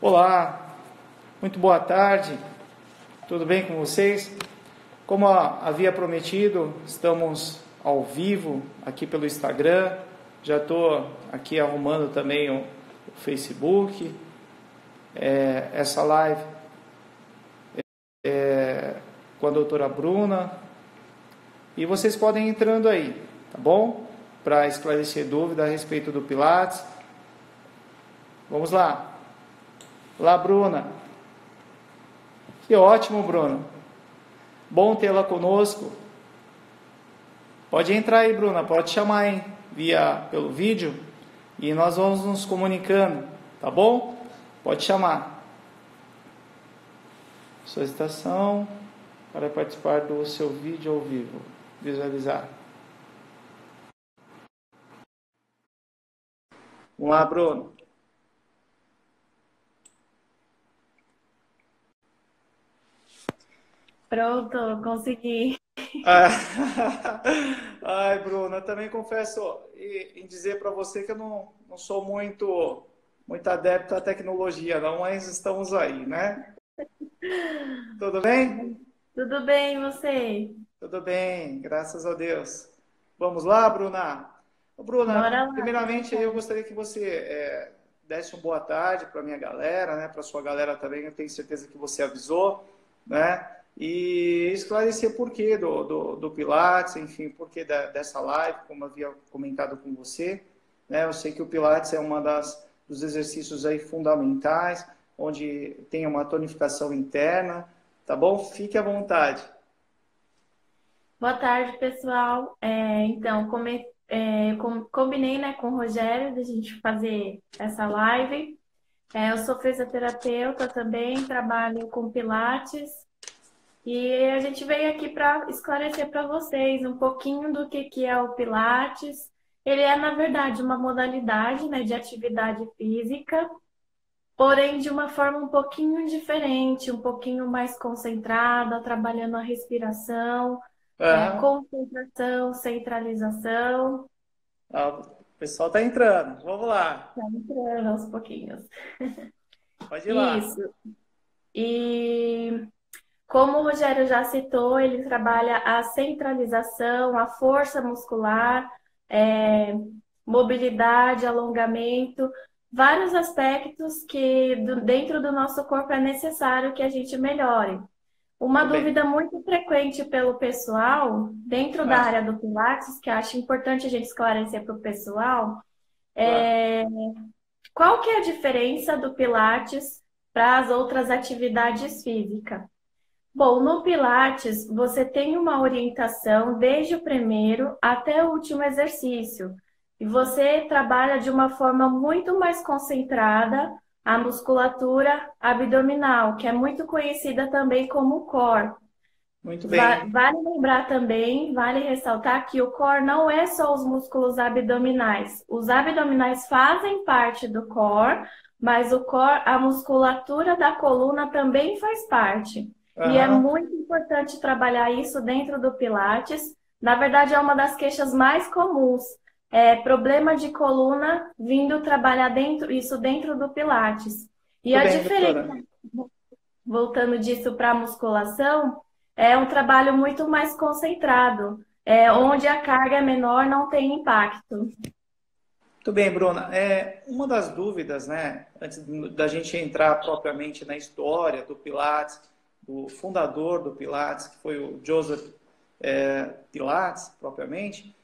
Olá, muito boa tarde, tudo bem com vocês? Como havia prometido, estamos ao vivo aqui pelo Instagram, já estou aqui arrumando também o Facebook, essa live com a doutora Bruna, e vocês podem ir entrando aí, tá bom? Para esclarecer dúvida a respeito do Pilates. Vamos lá. Olá, Bruna. Que ótimo, Bruna. Bom tê-la conosco. Pode entrar aí, Bruna. Pode chamar, hein? Pelo vídeo. E nós vamos nos comunicando, tá bom? Pode chamar. Solicitação para participar do seu vídeo ao vivo. Visualizar. Vamos lá, Bruno. Pronto, consegui. Ai, Bruno, eu também confesso em dizer para você que eu não sou muito adepto à tecnologia, não, mas estamos aí, né? Tudo bem? Tudo bem, e você? Tudo bem, graças a Deus. Vamos lá, Bruna? Bruna, Bora lá. primeiramente eu gostaria que você desse uma boa tarde para a minha galera, né? Para a sua galera também, eu tenho certeza que você avisou, né? E esclarecer por que do Pilates, enfim, por que dessa live, como eu havia comentado com você, né? Eu sei que o Pilates é dos exercícios aí fundamentais, onde tem uma tonificação interna, tá bom? Fique à vontade. Boa tarde, pessoal. Então, combinei, né, com o Rogério da gente fazer essa live. Eu sou fisioterapeuta também, trabalho com Pilates e a gente veio aqui para esclarecer para vocês um pouquinho do que é o Pilates. Ele é, na verdade, uma modalidade, né, de atividade física, porém de uma forma um pouquinho diferente, um pouquinho mais concentrada, trabalhando a respiração, Aham. concentração, centralização. O pessoal está entrando. Vamos lá. Tá entrando aos pouquinhos. Pode ir lá. Isso. E como o Rogério já citou, ele trabalha a centralização, a força muscular, é, mobilidade, alongamento, vários aspectos que dentro do nosso corpo é necessário que a gente melhore. Uma Tudo bem. dúvida muito frequente pelo pessoal, dentro da Ah, área do Pilates, que acho importante a gente esclarecer para o pessoal, claro. é qual que é a diferença do Pilates para as outras atividades físicas? Bom, no Pilates, você tem uma orientação desde o primeiro até o último exercício. E você trabalha de uma forma muito mais concentrada a musculatura abdominal, que é muito conhecida também como core. Muito bem. Vale lembrar também, vale ressaltar que o core não é só os músculos abdominais. Os abdominais fazem parte do core, mas o core, a musculatura da coluna também faz parte. E é Aham. muito importante trabalhar isso dentro do Pilates. Na verdade, é uma das queixas mais comuns. Problema de coluna vindo trabalhar isso dentro do Pilates. E Tudo a bem, diferença, doutora. voltando disso para a musculação, é um trabalho muito mais concentrado, onde a carga é menor, não tem impacto. Muito bem, Bruna. Uma das dúvidas, né, antes da gente entrar propriamente na história do Pilates, do fundador do Pilates, que foi o Joseph Pilates, propriamente,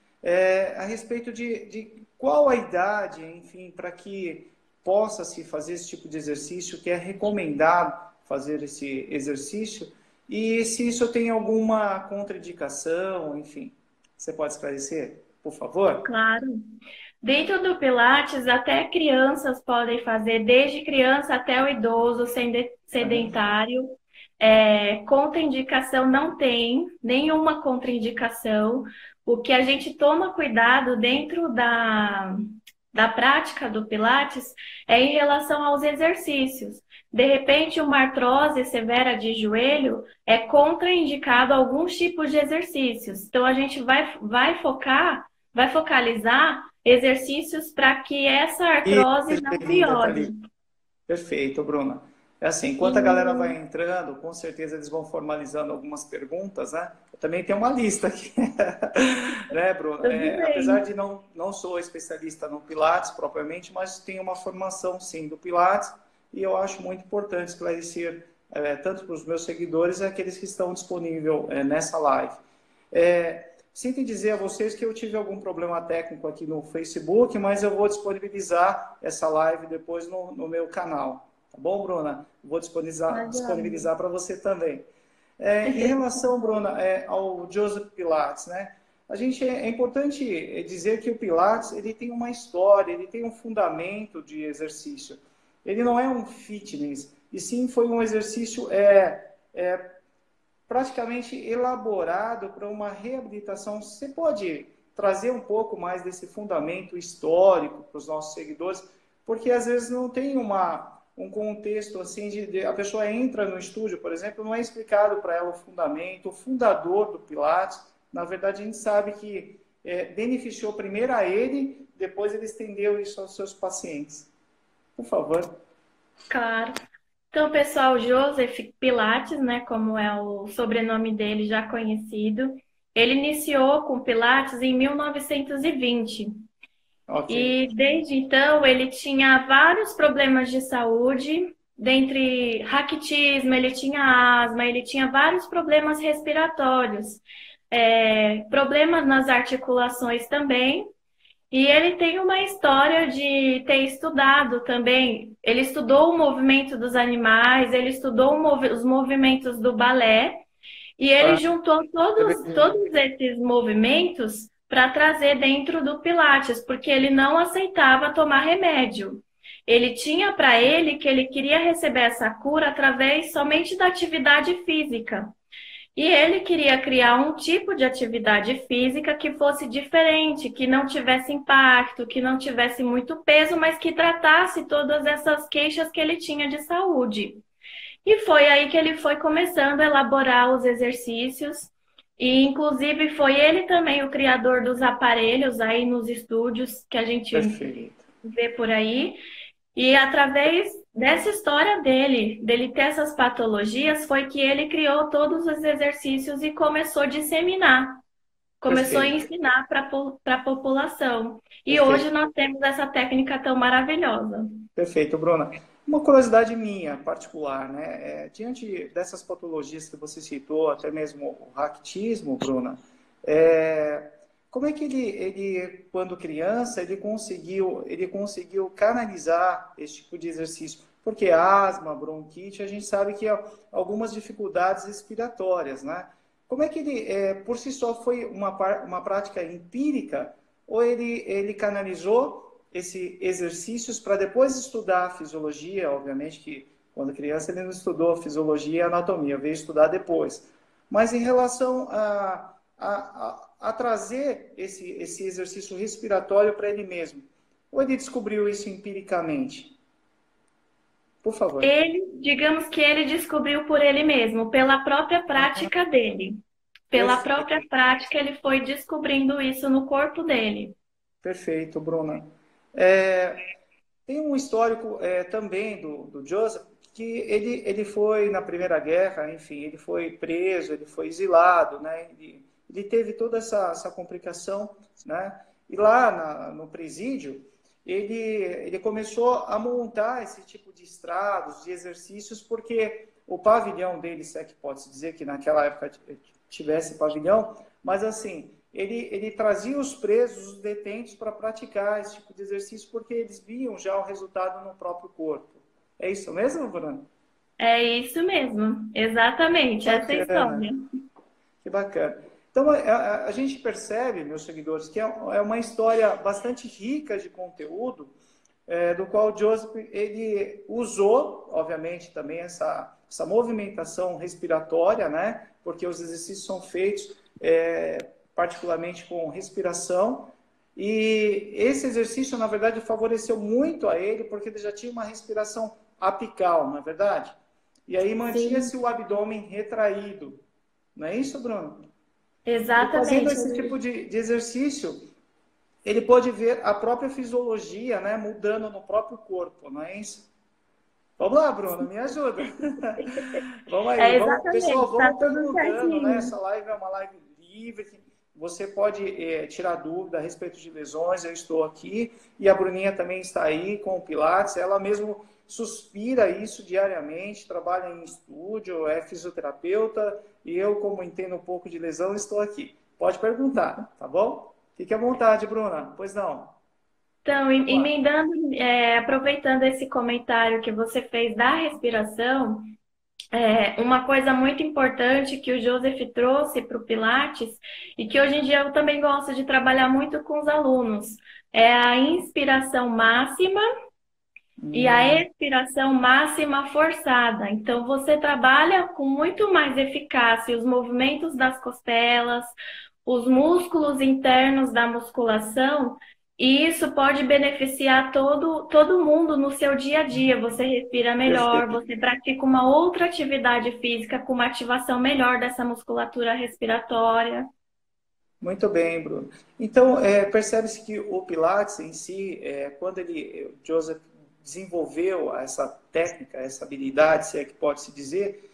a respeito de qual a idade, enfim, para que possa-se fazer esse tipo de exercício, que é recomendado fazer esse exercício, e se isso tem alguma contraindicação, enfim. Você pode esclarecer, por favor? Claro. Dentro do Pilates, até crianças podem fazer, desde criança até o idoso Aham. sedentário. Contraindicação não tem, nenhuma contraindicação. O que a gente toma cuidado dentro da prática do Pilates é em relação aos exercícios. De repente, uma artrose severa de joelho é contraindicado alguns tipos de exercícios. Então, a gente vai focalizar exercícios para que essa Isso, artrose não pergunta piore. ali. Perfeito, Bruna. É assim, enquanto a galera vai entrando, com certeza eles vão formalizando algumas perguntas, né? Eu também tenho uma lista aqui, né, Bruna? Tudo Apesar bem. de não sou especialista no Pilates propriamente, mas tenho uma formação, sim, do Pilates e eu acho muito importante esclarecer, tanto para os meus seguidores e aqueles que estão disponíveis, nessa live. Sinto em dizer a vocês que eu tive algum problema técnico aqui no Facebook, mas eu vou disponibilizar essa live depois no meu canal. Tá bom, Bruna? Vou Tá joia. disponibilizar para você também. Em relação, Bruna, ao Joseph Pilates, né? É importante dizer que o Pilates ele tem uma história, ele tem um fundamento de exercício. Ele não é um fitness, e sim foi um exercício praticamente elaborado para uma reabilitação. Você pode trazer um pouco mais desse fundamento histórico para os nossos seguidores, porque às vezes não tem um contexto assim a pessoa entra no estúdio, por exemplo, não é explicado para ela o fundamento, o fundador do Pilates. Na verdade, a gente sabe que beneficiou primeiro a ele, depois ele estendeu isso aos seus pacientes. Por favor. Claro. Então, pessoal, Joseph Pilates, né, como é o sobrenome dele já conhecido, ele iniciou com Pilates em 1920. Ok. E desde então ele tinha vários problemas de saúde, dentre raquitismo, ele tinha asma, ele tinha vários problemas respiratórios, problemas nas articulações também. E ele tem uma história de ter estudado também. Ele estudou o movimento dos animais, ele estudou os movimentos do balé, e ele Ah, juntou todos esses movimentos para trazer dentro do Pilates, porque ele não aceitava tomar remédio. Ele tinha para ele que ele queria receber essa cura através somente da atividade física. E ele queria criar um tipo de atividade física que fosse diferente, que não tivesse impacto, que não tivesse muito peso, mas que tratasse todas essas queixas que ele tinha de saúde. E foi aí que ele foi começando a elaborar os exercícios, e inclusive foi ele também o criador dos aparelhos aí nos estúdios que a gente perfeito. vê por aí. E através dessa história dele ter essas patologias, foi que ele criou todos os exercícios e começou a disseminar, começou a Perfeito. ensinar para a população. E hoje Perfeito. nós temos essa técnica tão maravilhosa. Perfeito, Bruna. Uma curiosidade minha, particular, né? Diante dessas patologias que você citou, até mesmo o raquitismo, Bruna, é, como é que quando criança, ele conseguiu canalizar esse tipo de exercício? Porque asma, bronquite, a gente sabe que há algumas dificuldades respiratórias, né? Como é que por si só, foi uma prática empírica ou ele canalizou esses exercícios para depois estudar a fisiologia? Obviamente que quando criança ele não estudou fisiologia e anatomia, veio estudar depois. Mas em relação a trazer esse exercício respiratório para ele mesmo, ou ele descobriu isso empiricamente? Por favor. Ele, digamos que ele descobriu por ele mesmo, pela própria prática dele. Pela própria Perfeito, prática, ele foi descobrindo isso no corpo dele. perfeito, Bruna. É, Tem um histórico também do Joseph, que ele foi na Primeira Guerra, enfim, ele foi preso, ele foi exilado, né? Ele teve toda essa complicação, né? E lá no presídio, ele começou a montar esse tipo de estrados, de exercícios, porque o pavilhão dele, se é que pode-se dizer que naquela época tivesse pavilhão, mas assim, ele trazia os presos, os detentos, para praticar esse tipo de exercício, porque eles viam já o resultado no próprio corpo. É isso mesmo, Bruno? É isso mesmo, exatamente, essa é a Bacana, história. que bacana. Então, a gente percebe, meus seguidores, que é uma história bastante rica de conteúdo, do qual o Joseph ele usou, obviamente, também essa movimentação respiratória, né? Porque os exercícios são feitos particularmente com respiração, e esse exercício, na verdade, favoreceu muito a ele, porque ele já tinha uma respiração apical, não é verdade? E aí Sim, mantinha-se o abdômen retraído. Não é isso, Bruno? E fazendo exatamente. esse tipo de exercício, ele pode ver a própria fisiologia, né, mudando no próprio corpo, não é isso? Vamos lá, Bruna, me ajuda. Vamos aí, É vamos, pessoal, exatamente, tá vamos tudo perguntando, né? certinho. Essa live é uma live livre. Você pode tirar dúvida a respeito de lesões. Eu estou aqui e a Bruninha também está aí com o Pilates. Ela mesmo suspira isso diariamente, trabalha em estúdio, é fisioterapeuta e eu, como entendo um pouco de lesão, estou aqui. Pode perguntar, tá bom? Fique à vontade, Bruna. Pois não. Então, Vamos lá. emendando, aproveitando esse comentário que você fez da respiração, uma coisa muito importante que o Joseph trouxe para o Pilates e que hoje em dia eu também gosto de trabalhar muito com os alunos é a inspiração máxima e a Hum, expiração máxima forçada. Então, você trabalha com muito mais eficácia os movimentos das costelas, os músculos internos da musculação, e isso pode beneficiar todo mundo no seu dia a dia. Você respira melhor, perfeito. você pratica uma outra atividade física com uma ativação melhor dessa musculatura respiratória. Muito bem, Bruno. Então, percebe-se que o Pilates em si, quando o Joseph desenvolveu essa técnica, essa habilidade, se é que pode se dizer,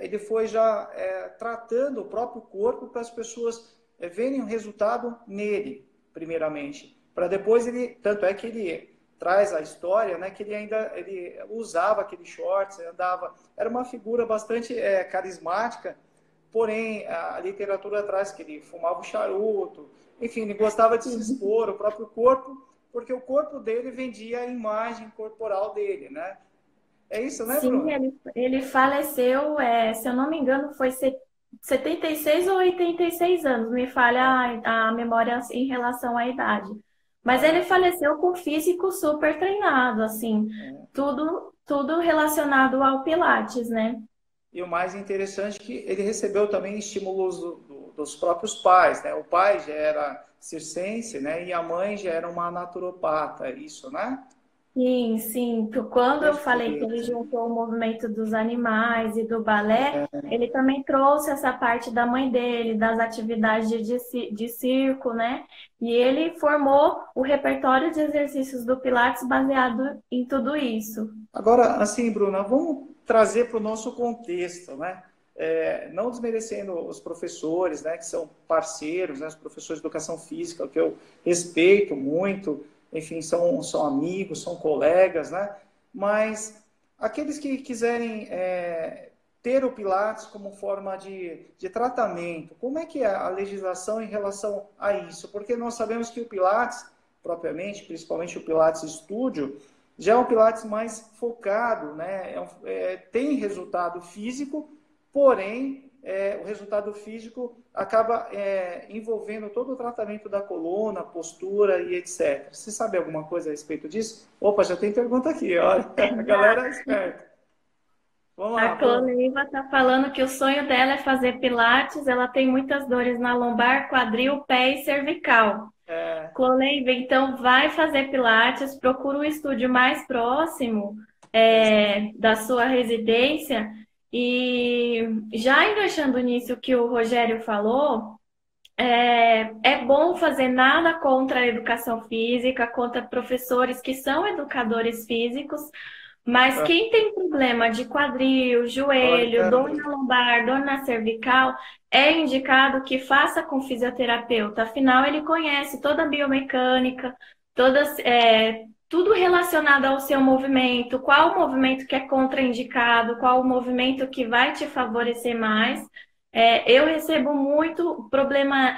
ele foi já tratando o próprio corpo para as pessoas verem o resultado nele, primeiramente. Para depois tanto é que ele traz a história, né, que ele usava aqueles shorts, andava, era uma figura bastante carismática. Porém, a literatura traz que ele fumava um charuto, enfim, ele gostava de se Sim. expor, o próprio corpo, porque o corpo dele vendia a imagem corporal dele, né? É isso, né, Sim, Bruna? ele faleceu, se eu não me engano, foi 76 ou 86 anos, me falha a memória em relação à idade. Mas ele Ah, faleceu com físico super treinado, assim, tudo relacionado ao Pilates, né? e o mais interessante é que ele recebeu também estímulos dos próprios pais, né? O pai já era circense, né? E a mãe já era uma naturopata, isso, né? Sim, sim. Quando eu falei que ele Perfeito. juntou o movimento dos animais e do balé, ele também trouxe essa parte da mãe dele, das atividades de circo, né? E ele formou o repertório de exercícios do Pilates baseado em tudo isso. Agora, assim, Bruna, vamos trazer para o nosso contexto, né? Não desmerecendo os professores, né, que são parceiros, né, os professores de educação física, que eu respeito muito, enfim, são amigos, são colegas, né? Mas aqueles que quiserem ter o Pilates como forma de tratamento, como é que é a legislação em relação a isso? Porque nós sabemos que o Pilates, propriamente, principalmente o Pilates Estúdio, já é um Pilates mais focado, né? Tem resultado físico, porém, o resultado físico acaba envolvendo todo o tratamento da coluna, postura e etc. Você sabe alguma coisa a respeito disso? Opa, já tem pergunta aqui, olha, a galera é esperta. Vamos A lá, Bruno. Cloleiva está falando que o sonho dela é fazer Pilates, ela tem muitas dores na lombar, quadril, pé e cervical. É, Cloleiva, então vai fazer Pilates, procura um estúdio mais próximo da sua residência e já enganchando nisso que o Rogério falou, é bom fazer nada contra a educação física, contra professores que são educadores físicos, mas quem tem problema de quadril, joelho, olha, dor na lombar, dor na cervical, é indicado que faça com fisioterapeuta. Afinal, ele conhece toda a biomecânica, tudo relacionado ao seu movimento, qual o movimento que é contraindicado, qual o movimento que vai te favorecer mais. Eu recebo muito problema,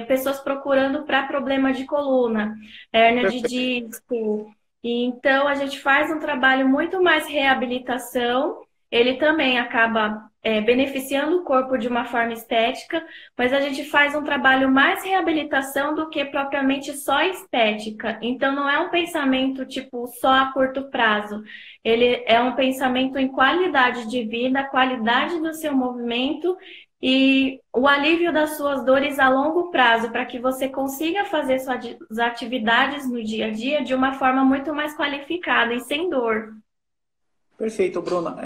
pessoas procurando para problema de coluna, hérnia de perfeito. disco. E então a gente faz um trabalho muito mais reabilitação. Ele também acaba beneficiando o corpo de uma forma estética, mas a gente faz um trabalho mais reabilitação do que propriamente só estética. Então não é um pensamento tipo só a curto prazo. Ele é um pensamento em qualidade de vida, qualidade do seu movimento e o alívio das suas dores a longo prazo, para que você consiga fazer suas atividades no dia a dia de uma forma muito mais qualificada e sem dor. Perfeito, Bruna.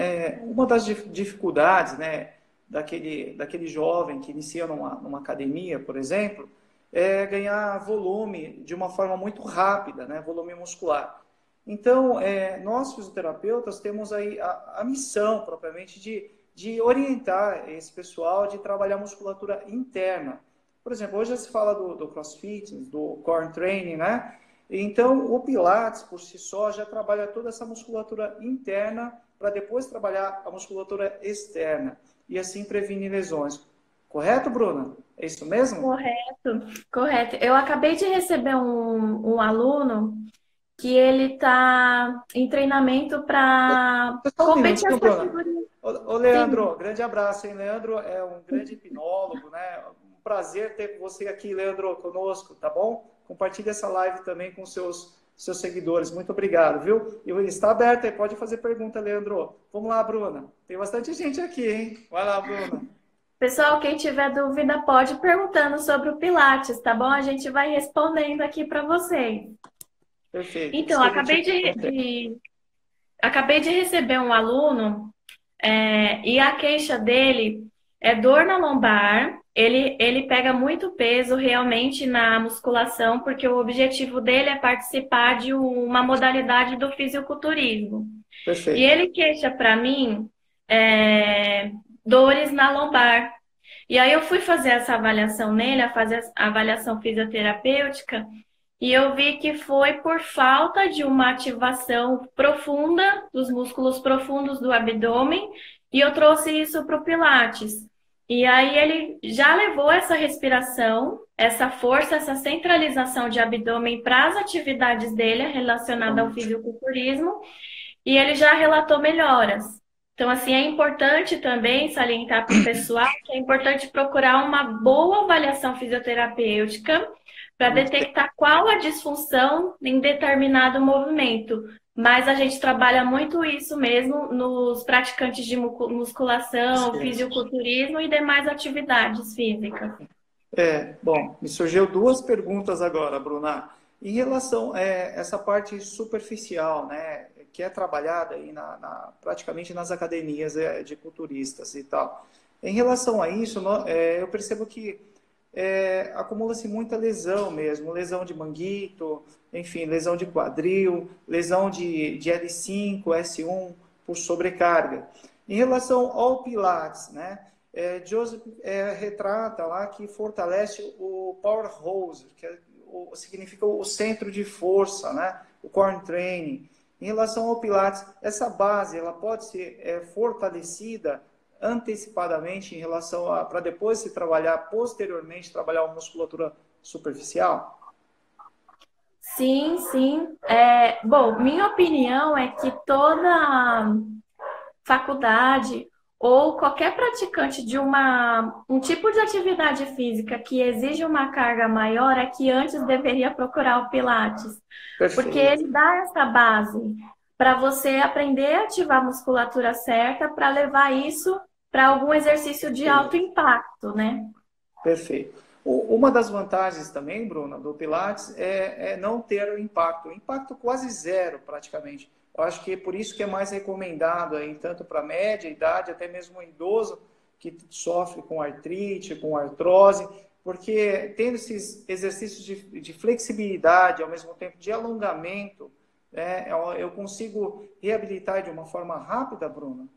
Uma das dificuldades, né, daquele jovem que inicia numa academia, por exemplo, é ganhar volume de uma forma muito rápida, né, volume muscular. Então, nós fisioterapeutas temos aí a missão, propriamente, de orientar esse pessoal, de trabalhar musculatura interna. Por exemplo, hoje se fala do CrossFit, do Core Training, né? Então, o Pilates, por si só, já trabalha toda essa musculatura interna para depois trabalhar a musculatura externa e assim prevenir lesões. Correto, Bruna? É isso mesmo? Correto, correto. Eu acabei de receber um aluno que ele está em treinamento para Só um competir as minutinho, Bruna. categorias. Ô, Sim. Leandro, grande abraço, hein? Leandro é um grande hipnólogo, né? Um prazer ter você aqui, Leandro, conosco, tá bom? Compartilhe essa live também com seus seguidores. Muito obrigado, viu? E está aberto aí, pode fazer pergunta, Leandro. Vamos lá, Bruna. Tem bastante gente aqui, hein? Vai lá, Bruna. Pessoal, quem tiver dúvida pode ir perguntando sobre o Pilates, tá bom? A gente vai respondendo aqui para vocês. Perfeito. Então, acabei de receber um aluno e a queixa dele é dor na lombar. Ele pega muito peso realmente na musculação, porque o objetivo dele é participar de uma modalidade do fisiculturismo. E Perfeito. ele queixa para mim dores na lombar. E aí eu fui fazer essa avaliação nele, a fazer a avaliação fisioterapêutica, e eu vi que foi por falta de uma ativação profunda dos músculos profundos do abdômen, e eu trouxe isso para o Pilates. E aí ele já levou essa respiração, essa força, essa centralização de abdômen para as atividades dele relacionadas ao fisiculturismo, e ele já relatou melhoras. Então, assim, é importante também salientar para o pessoal que é importante procurar uma boa avaliação fisioterapêutica para detectar qual a disfunção em determinado movimento. Mas a gente trabalha muito isso mesmo nos praticantes de musculação, fisiculturismo e demais atividades físicas. Bom, me surgiu duas perguntas agora, Bruna. Em relação a essa parte superficial, né, que é trabalhada aí praticamente nas academias de culturistas e tal. Em relação a isso, eu percebo que acumula-se muita lesão mesmo, lesão de manguito, enfim, lesão de quadril, lesão de L5, S1 por sobrecarga. Em relação ao Pilates, né, Joseph retrata lá que fortalece o powerhouse, que significa o centro de força, né, o core training. Em relação ao Pilates, essa base ela pode ser fortalecida antecipadamente em relação para depois se trabalhar posteriormente, trabalhar uma musculatura superficial? Sim, sim. Bom, minha opinião é que toda faculdade ou qualquer praticante de um tipo de atividade física que exige uma carga maior é que antes deveria procurar o Pilates. Perfeito. Porque ele dá essa base para você aprender a ativar a musculatura certa para levar isso para algum exercício de alto impacto, né? Perfeito. Uma das vantagens também, Bruna, do Pilates é não ter o impacto quase zero praticamente. Eu acho que é por isso que é mais recomendado aí, tanto para média idade, até mesmo o idoso que sofre com artrite, com artrose, porque tendo esses exercícios de flexibilidade, ao mesmo tempo de alongamento, eu consigo reabilitar de uma forma rápida, Bruna?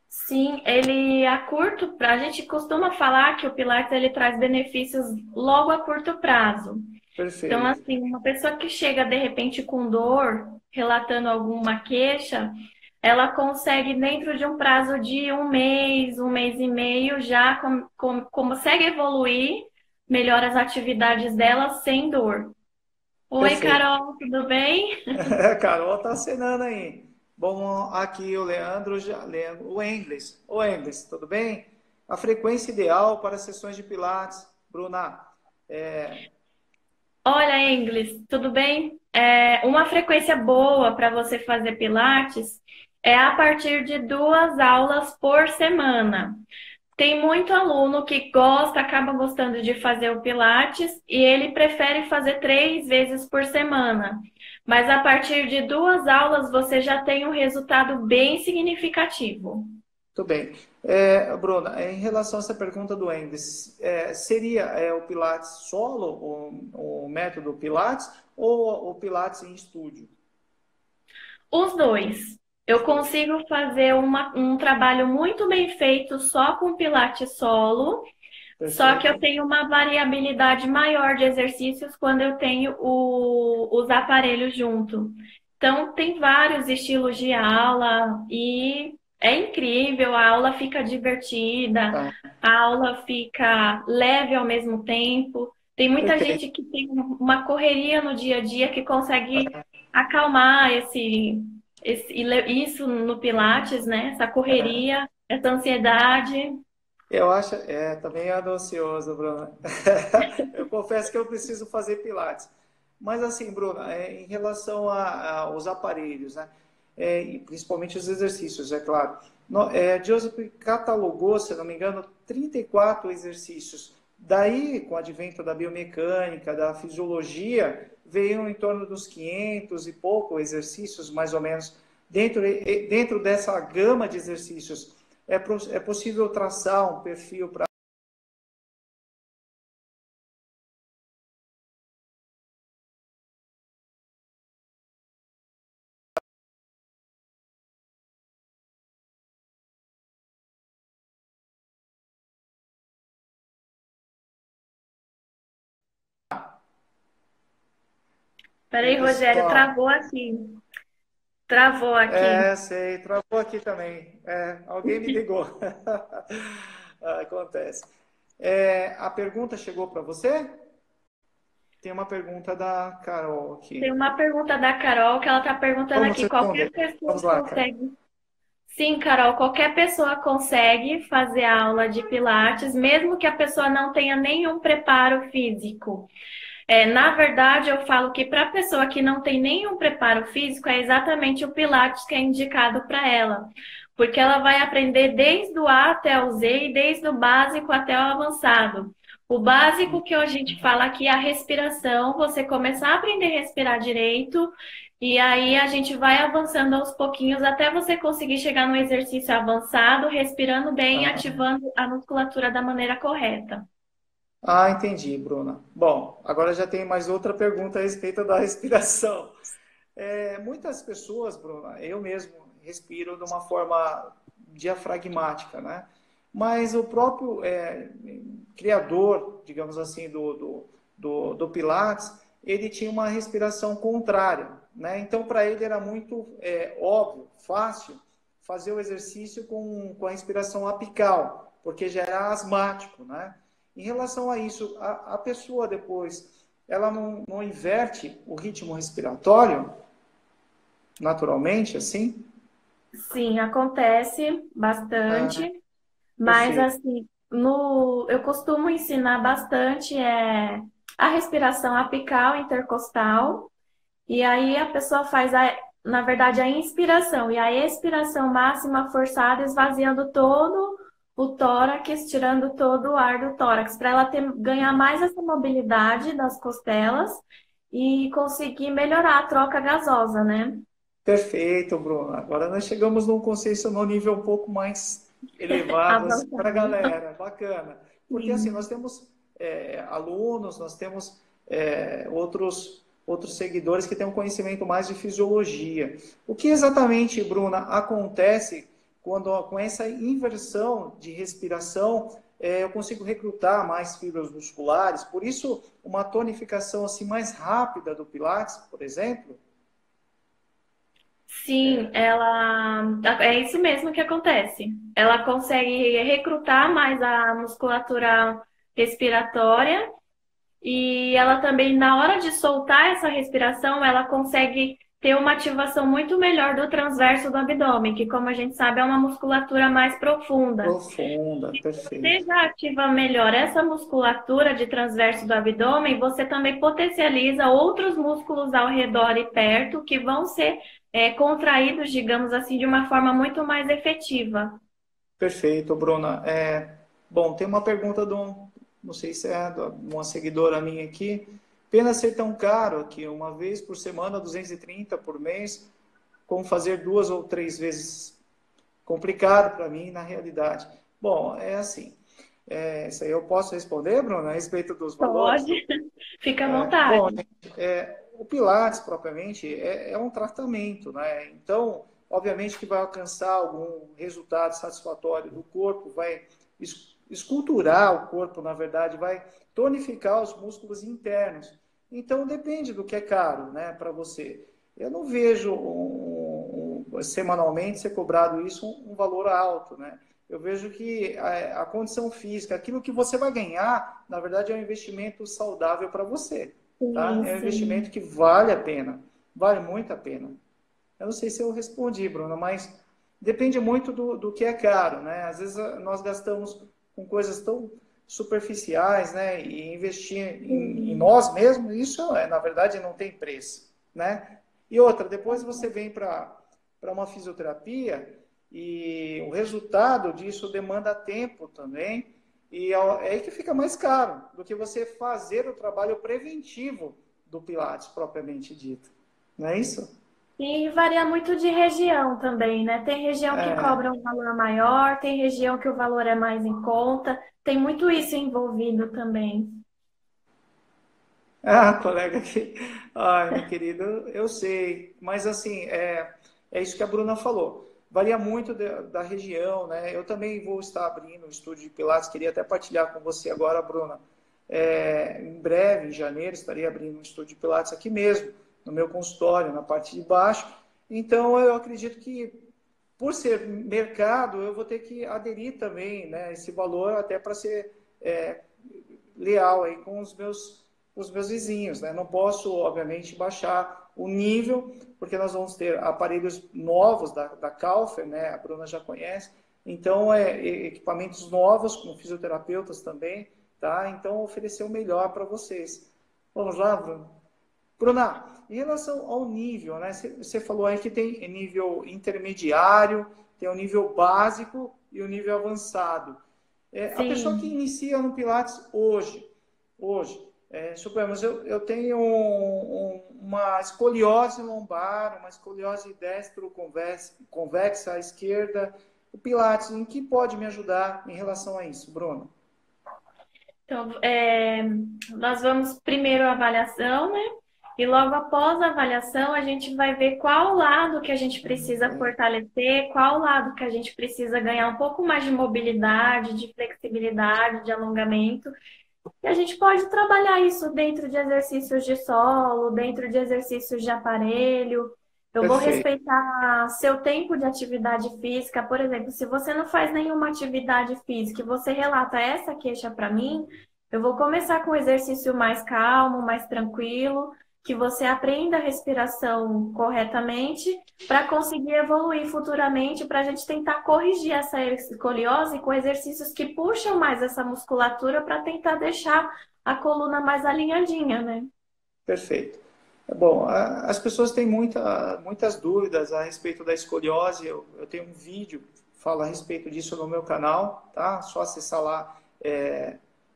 Sim, ele a curto prazo, a gente costuma falar que o Pilates ele traz benefícios logo a curto prazo. Perfeito. Então, assim, uma pessoa que chega de repente com dor, relatando alguma queixa, ela consegue, dentro de um prazo de um mês e meio, já consegue evoluir, melhora as atividades dela sem dor. Oi, Perfeito. Carol, tudo bem? Carol tá acenando aí. Bom, aqui o Leandro, o Engles. O Engles, tudo bem? A frequência ideal para sessões de Pilates, Bruna? Olha, Inglis, tudo bem? Uma frequência boa para você fazer Pilates é a partir de 2 aulas por semana. Tem muito aluno que acaba gostando de fazer o Pilates e ele prefere fazer 3 vezes por semana. Mas a partir de 2 aulas você já tem um resultado bem significativo. Muito bem. Bruna, em relação a essa pergunta do Engels, seria o Pilates solo, o método Pilates, ou o Pilates em estúdio? Os dois. Eu consigo fazer um trabalho muito bem feito só com Pilates solo, só que eu Perfeito. tenho uma variabilidade maior de exercícios quando eu tenho os aparelhos junto. Então, tem vários estilos de aula e é incrível, a aula fica divertida, Tá, a aula fica leve ao mesmo tempo. Tem muita perfeito. gente que tem uma correria no dia a dia que consegue acalmar isso no Pilates, né? Essa correria, essa ansiedade. Eu acho, também ando ansioso, Bruna. Eu confesso que eu preciso fazer Pilates. Mas assim, Bruna, em relação aos aparelhos, né? E principalmente os exercícios, é claro. Joseph catalogou, se não me engano, 34 exercícios. Daí, com o advento da biomecânica, da fisiologia, veio em torno dos 500 e pouco exercícios, mais ou menos. Dentro dessa gama de exercícios, é possível traçar um perfil para. Peraí, Oi, Rogério, pessoal. travou aqui. Travou aqui. Sei, travou aqui também. Alguém me ligou. Acontece. A pergunta chegou para você? Tem uma pergunta da Carol aqui. Tem uma pergunta da Carol que ela está perguntando Vamos aqui: qualquer responder. pessoa Vamos lá, Carol. consegue? Sim, Carol, qualquer pessoa consegue fazer aula de Pilates, mesmo que a pessoa não tenha nenhum preparo físico. Na verdade, eu falo que para a pessoa que não tem nenhum preparo físico, é exatamente o Pilates que é indicado para ela. Porque ela vai aprender desde o A até o Z e desde o básico até o avançado. O básico que a gente fala aqui é a respiração, você começar a aprender a respirar direito, e aí a gente vai avançando aos pouquinhos até você conseguir chegar no exercício avançado, respirando bem, Ah, ativando a musculatura da maneira correta. entendi, Bruna. Bom, agora já tem mais outra pergunta a respeito da respiração. Muitas pessoas, Bruna, eu mesmo respiro de uma forma diafragmática, né? Mas o próprio criador, digamos assim, do Pilates, ele tinha uma respiração contrária, né? Então, para ele era muito óbvio, fácil, fazer o exercício com a respiração apical, porque já era asmático, né? Em relação a isso, a pessoa depois, ela não inverte o ritmo respiratório naturalmente, assim? Sim, acontece Ah, bastante, mas perfeito. assim, eu costumo ensinar bastante a respiração apical intercostal, e aí a pessoa faz, na verdade, a inspiração e a expiração máxima forçada, esvaziando todo o tórax, tirando todo o ar do tórax, para ela ganhar mais essa mobilidade das costelas e conseguir melhorar a troca gasosa, né? Perfeito, Bruno. Agora nós chegamos num conceito num nível um pouco mais elevado assim, para a Avançado. galera. Bacana. Porque assim, Sim. nós temos alunos, nós temos outros seguidores que têm um conhecimento mais de fisiologia. O que exatamente, Bruna, acontece quando com essa inversão de respiração eu consigo recrutar mais fibras musculares? Por isso, uma tonificação assim mais rápida do Pilates, por exemplo. Sim, ela é isso mesmo que acontece. Ela consegue recrutar mais a musculatura respiratória e ela também, na hora de soltar essa respiração, ela consegue ter uma ativação muito melhor do transverso do abdômen, que, como a gente sabe, é uma musculatura mais profunda. Profunda, Você perfeito. já ativa melhor essa musculatura de transverso do abdômen, você também potencializa outros músculos ao redor e perto que vão ser contraídos, digamos assim, de uma forma muito mais efetiva. Perfeito, Bruna. Bom, tem uma pergunta não sei se é de uma seguidora minha aqui. Pena ser tão caro aqui, uma vez por semana, 230 por mês, como fazer duas ou três vezes? Complicado para mim, na realidade. Bom, é assim. Isso aí eu posso responder, Bruna, a respeito dos valores? Pode, fica à Bom, vontade. gente, o Pilates, propriamente, é um tratamento, né? Então, obviamente que vai alcançar algum resultado satisfatório do corpo, vai esculturar o corpo, na verdade, vai tonificar os músculos internos. Então, depende do que é caro, né, para você. Eu não vejo semanalmente ser cobrado isso um valor alto, né? Eu vejo que a condição física, aquilo que você vai ganhar, na verdade, é um investimento saudável para você, tá? Sim, É um sim. investimento que vale a pena, vale muito a pena. Eu não sei se eu respondi, Bruno, mas depende muito do que é caro, né? Às vezes nós gastamos com coisas tão superficiais, né? E investir em Sim. nós mesmos, isso, na verdade, não tem preço, né? E outra, depois você vem para uma fisioterapia e o resultado disso demanda tempo também, e é aí que fica mais caro do que você fazer o trabalho preventivo do Pilates, propriamente dito. Não é isso? E varia muito de região também, né? Tem região que É. cobra um valor maior, tem região que o valor é mais em conta. Tem muito isso envolvido também. Ah, colega que. Ai, meu querido, eu sei. Mas assim, é isso que a Bruna falou. Varia muito da região, né? Eu também vou estar abrindo um estúdio de Pilates, queria até partilhar com você agora, Bruna. Em breve, em janeiro, estarei abrindo um estúdio de Pilates aqui mesmo, no meu consultório, na parte de baixo. Então, eu acredito que, por ser mercado, eu vou ter que aderir também, né, esse valor até para ser leal aí com os meus vizinhos, né? Não posso, obviamente, baixar o nível, porque nós vamos ter aparelhos novos da Kaufer, né? A Bruna já conhece. Então, equipamentos novos, com fisioterapeutas também, tá? Então, oferecer o melhor para vocês. Vamos lá, Bruna? Bruna, em relação ao nível, né? Você falou aí que tem nível intermediário, tem o nível básico e o nível avançado. A pessoa que Sim. inicia no Pilates hoje, suponhamos, eu tenho uma escoliose lombar, uma escoliose destro-convexa à esquerda. O Pilates, em que pode me ajudar em relação a isso, Bruno? Então, nós vamos primeiro a avaliação, né? E logo após a avaliação, a gente vai ver qual lado que a gente precisa É, fortalecer, qual lado que a gente precisa ganhar um pouco mais de mobilidade, de flexibilidade, de alongamento. E a gente pode trabalhar isso dentro de exercícios de solo, dentro de exercícios de aparelho. Eu vou perfeito. respeitar seu tempo de atividade física. Por exemplo, se você não faz nenhuma atividade física e você relata essa queixa para mim, eu vou começar com um exercício mais calmo, mais tranquilo, que você aprenda a respiração corretamente para conseguir evoluir futuramente, para a gente tentar corrigir essa escoliose com exercícios que puxam mais essa musculatura para tentar deixar a coluna mais alinhadinha, né? Perfeito. Bom, as pessoas têm muitas dúvidas a respeito da escoliose. Eu tenho um vídeo que fala a respeito disso no meu canal, tá? Só acessar lá,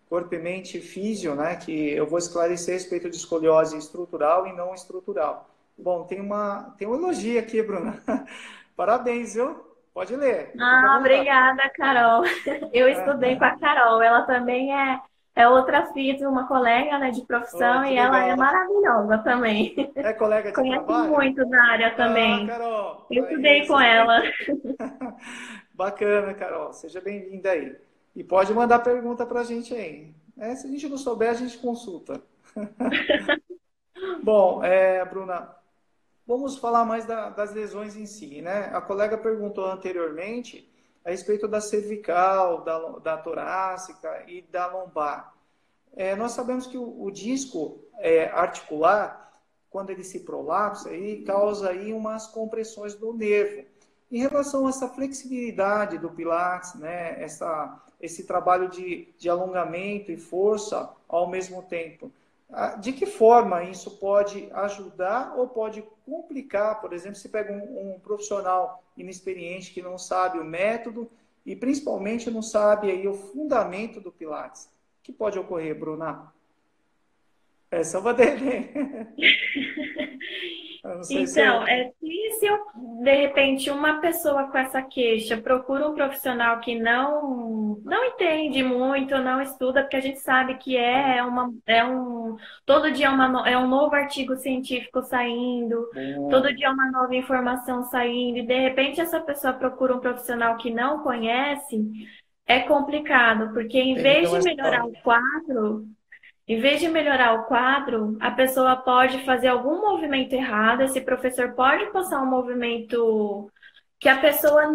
Corpo e Mente Físio, né? Que eu vou esclarecer a respeito de escoliose estrutural e não estrutural. Bom, tem um elogio aqui, Bruna. Parabéns, viu? Pode ler, fica à Ah, vontade. obrigada, Carol. Eu estudei com a Carol. Ela também é outra física, uma colega, né, de Oh, profissão, que e ela é legal. maravilhosa também. É colega de Conhece trabalho? muito da área Ah, também. Carol, Eu aí, estudei com seja ela. bem-vinda. Bacana, Carol. Seja bem-vinda aí. E pode mandar pergunta para a gente aí. Se a gente não souber, a gente consulta. Bom, Bruna, vamos falar mais das lesões em si, né? A colega perguntou anteriormente a respeito da cervical, da torácica e da lombar. Nós sabemos que o disco articular, quando ele se prolapsa, ele causa aí umas compressões do nervo. Em relação a essa flexibilidade do Pilates, né, esse trabalho de alongamento e força ao mesmo tempo, de que forma isso pode ajudar ou pode complicar? Por exemplo, se pega um profissional inexperiente que não sabe o método e principalmente não sabe aí o fundamento do Pilates. O que pode ocorrer, Bruna? Essa eu vou ter. Eu não sei se Então, eu. se eu, de repente, uma pessoa com essa queixa procura um profissional que não entende muito, não estuda, porque a gente sabe que todo dia é um novo artigo científico saindo, todo Bom, dia é uma nova informação saindo, e de repente essa pessoa procura um profissional que não conhece, é complicado, porque então é só. em vez de melhorar o quadro, a pessoa pode fazer algum movimento errado, esse professor pode passar um movimento que a pessoa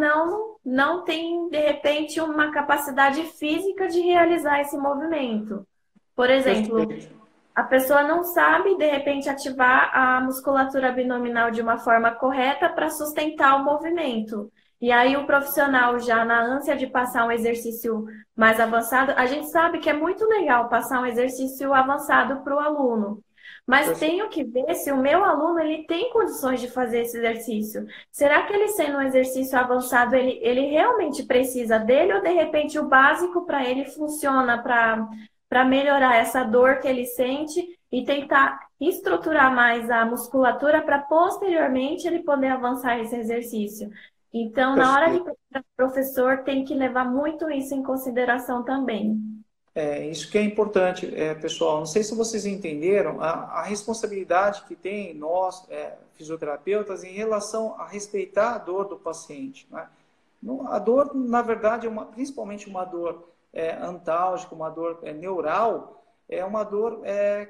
não tem, de repente, uma capacidade física de realizar esse movimento. Por exemplo, Perfeito. a pessoa não sabe, de repente, ativar a musculatura abdominal de uma forma correta para sustentar o movimento. E aí, o profissional, já na ânsia de passar um exercício mais avançado, a gente sabe que é muito legal passar um exercício avançado para o aluno. Mas Perfeito. tenho que ver se o meu aluno ele tem condições de fazer esse exercício. Será que ele sendo um exercício avançado, ele realmente precisa dele ou de repente o básico para ele funciona para melhorar essa dor que ele sente e tentar estruturar mais a musculatura para posteriormente ele poder avançar esse exercício. Então, na hora de Perfeito. procurar o professor, tem que levar muito isso em consideração também. É, isso que é importante, pessoal. Não sei se vocês entenderam a responsabilidade que tem nós, fisioterapeutas, em relação a respeitar a dor do paciente, né? A dor, na verdade, principalmente uma dor antálgica, uma dor neural, é uma dor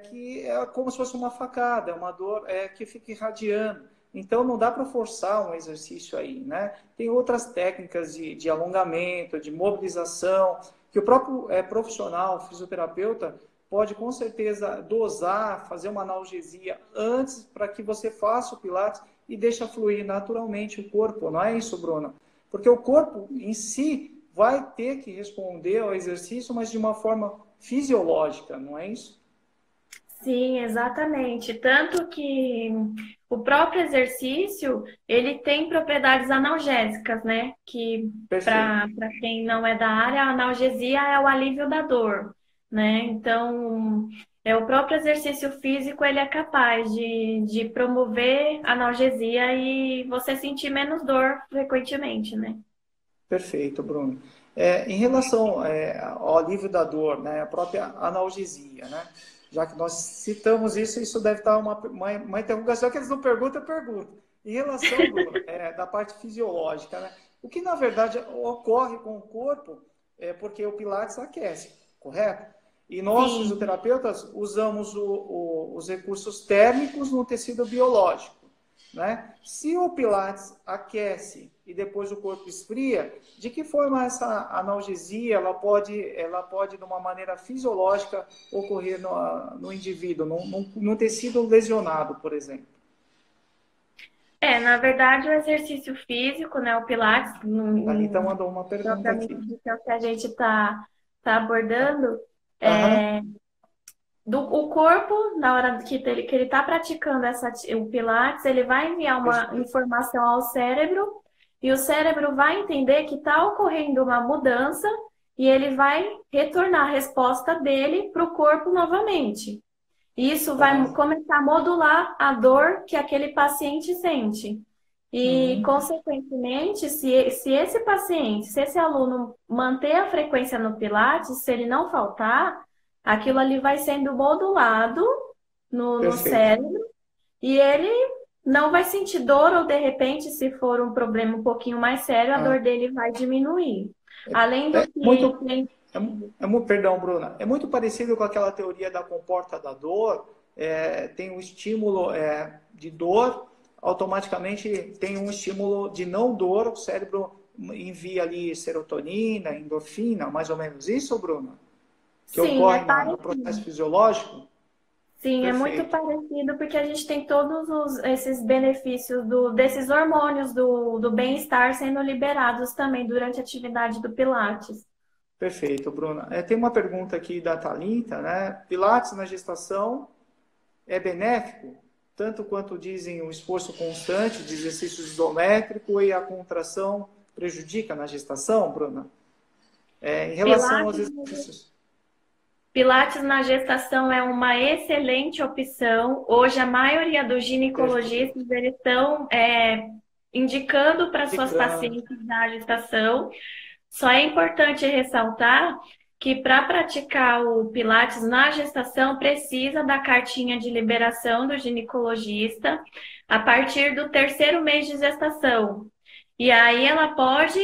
que é como se fosse uma facada, é uma dor que fica irradiando. Então, não dá para forçar um exercício aí, né? Tem outras técnicas de alongamento, de mobilização, que o próprio profissional, fisioterapeuta, pode com certeza dosar, fazer uma analgesia antes para que você faça o Pilates e deixa fluir naturalmente o corpo, não é isso, Bruna? Porque o corpo em si vai ter que responder ao exercício, mas de uma forma fisiológica, não é isso? Sim, exatamente. Tanto que o próprio exercício, ele tem propriedades analgésicas, né? Que Perfeito. para quem não é da área, a analgesia é o alívio da dor, né? Então, o próprio exercício físico, ele é capaz de promover analgesia e você sentir menos dor frequentemente, né? Perfeito, Bruno. Em relação ao alívio da dor, né, a própria analgesia, né? Já que nós citamos isso, isso deve estar uma interrogação que eles não perguntam, eu pergunto. Em relação, Bruno, da parte fisiológica, né? O que na verdade ocorre com o corpo é porque o Pilates aquece, correto? E nós, Sim. fisioterapeutas, usamos os recursos térmicos no tecido biológico, né? Se o Pilates aquece e depois o corpo esfria, de que forma essa analgesia ela pode de uma maneira fisiológica ocorrer no indivíduo, no tecido lesionado, por exemplo? Na verdade, o exercício físico, né, o Pilates, A Anitta mandou uma pergunta propriamente aqui. dito, é o que a gente tá abordando, Aham, é, o corpo, na hora que ele está praticando o Pilates, ele vai enviar uma perfeito. informação ao cérebro e o cérebro vai entender que está ocorrendo uma mudança e ele vai retornar a resposta dele para o corpo novamente. Isso vai Aham. começar a modular a dor que aquele paciente sente. E, Uhum. consequentemente, se esse paciente, se esse aluno manter a frequência no Pilates, se ele não faltar, aquilo ali vai sendo modulado no Perfeito. cérebro e ele não vai sentir dor, ou de repente, se for um problema um pouquinho mais sério, a Ah, dor dele vai diminuir. Além do é que muito, perdão, Bruna, é muito parecido com aquela teoria da comporta da dor. Tem um estímulo de dor, automaticamente tem um estímulo de não dor, o cérebro envia ali serotonina, endorfina, mais ou menos isso, Bruna? Que sim, é ocorre no processo parecido. fisiológico? Sim, é muito Perfeito, parecido porque a gente tem todos esses benefícios desses hormônios do bem-estar sendo liberados também durante a atividade do Pilates. perfeito, Bruna. Tem uma pergunta aqui da Thalita, né? Pilates na gestação é benéfico, tanto quanto dizem o esforço constante de exercício isométrico e a contração prejudica na gestação, Bruna? Em relação aos Pilates, exercícios. Pilates na gestação é uma excelente opção. Hoje, a maioria dos Perfeito. ginecologistas eles estão indicando para suas Ficando. pacientes da gestação. Só é importante ressaltar que para praticar o Pilates na gestação precisa da cartinha de liberação do ginecologista a partir do terceiro mês de gestação. E aí ela pode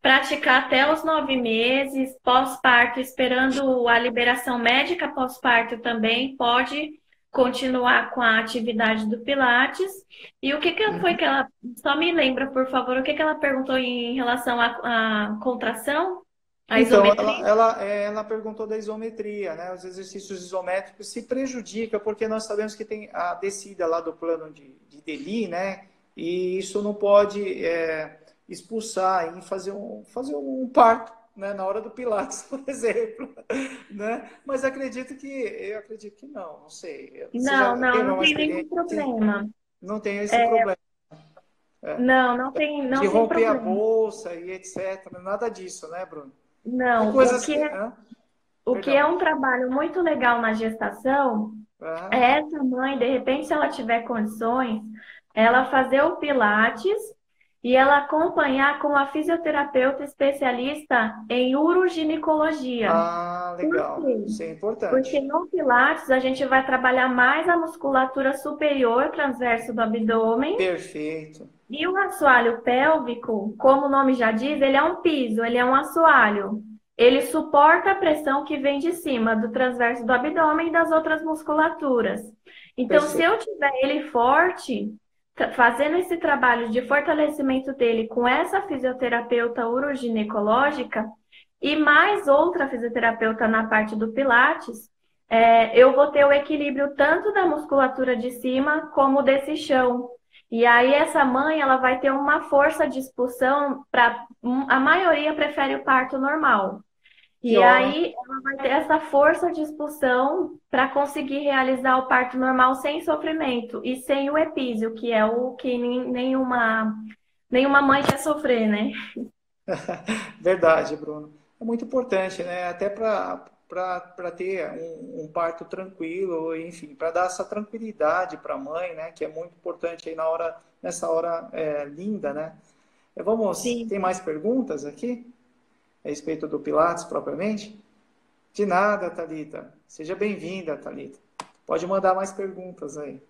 praticar até os 9 meses, pós-parto, esperando a liberação médica pós-parto também, pode continuar com a atividade do Pilates. E o que que foi que ela... Só me lembra, por favor, o que que ela perguntou em relação à contração? A Então, isometria? ela perguntou da isometria, né? Os exercícios isométricos se prejudica, porque nós sabemos que tem a descida lá do plano de Deli, né? E isso não pode expulsar e fazer um parto, né? Na hora do Pilates, por exemplo, né? Mas eu acredito que não sei. Você Não, já não, teve não uma tem nenhum experiência assim? problema. Não tem esse problema. É. Não, não tem, De não tem romper a problema. bolsa e etc. Nada disso, né, Bruno? São Não, coisas que. o que é Perdão. um trabalho muito legal na gestação Ah, é essa mãe, de repente, se ela tiver condições, ela fazer o Pilates e ela acompanhar com a fisioterapeuta especialista em uroginecologia. Por legal. quê? Isso é Porque importante. no Pilates a gente vai trabalhar mais a musculatura superior transverso do abdômen Perfeito. e o assoalho pélvico, como o nome já diz, ele é um piso, ele é um assoalho. Ele suporta a pressão que vem de cima do transverso do abdômen e das outras musculaturas. Então, se Perfeito. eu tiver ele forte, fazendo esse trabalho de fortalecimento dele com essa fisioterapeuta uroginecológica e mais outra fisioterapeuta na parte do Pilates, eu vou ter o equilíbrio tanto da musculatura de cima como desse chão. E aí essa mãe, ela vai ter uma força de expulsão para a maioria prefere o parto normal. Que E ótimo. aí ela vai ter essa força de expulsão para conseguir realizar o parto normal sem sofrimento e sem o epísio, que é o que nenhuma mãe quer sofrer, né? Verdade, Bruno. É muito importante, né? Até para ter um parto tranquilo, enfim, para dar essa tranquilidade para a mãe, né? Que é muito importante aí nessa hora linda, né? Sim. Tem mais perguntas aqui a respeito do Pilates propriamente? De nada, Thalita. Seja bem-vinda, Thalita. Pode mandar mais perguntas aí.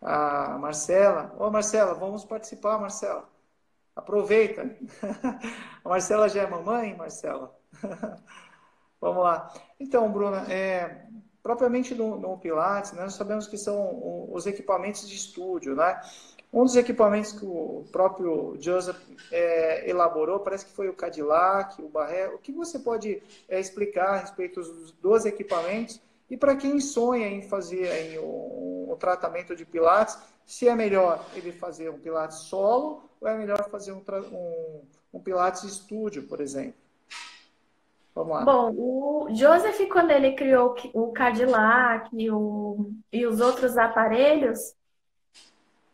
A Marcela. Ô, Marcela, vamos participar, Marcela. Aproveita. A Marcela já é mamãe, Marcela? Vamos lá. Então, Bruna, propriamente no Pilates, né, nós sabemos que são os equipamentos de estúdio, né? Um dos equipamentos que o próprio Joseph elaborou, parece que foi o Cadillac, o Barré. O que você pode explicar a respeito dos equipamentos e para quem sonha em fazer aí o tratamento de Pilates, se é melhor ele fazer um Pilates solo ou é melhor fazer um Pilates estúdio, por exemplo? Vamos lá. Bom, o Joseph, quando ele criou o Cadillac e os outros aparelhos,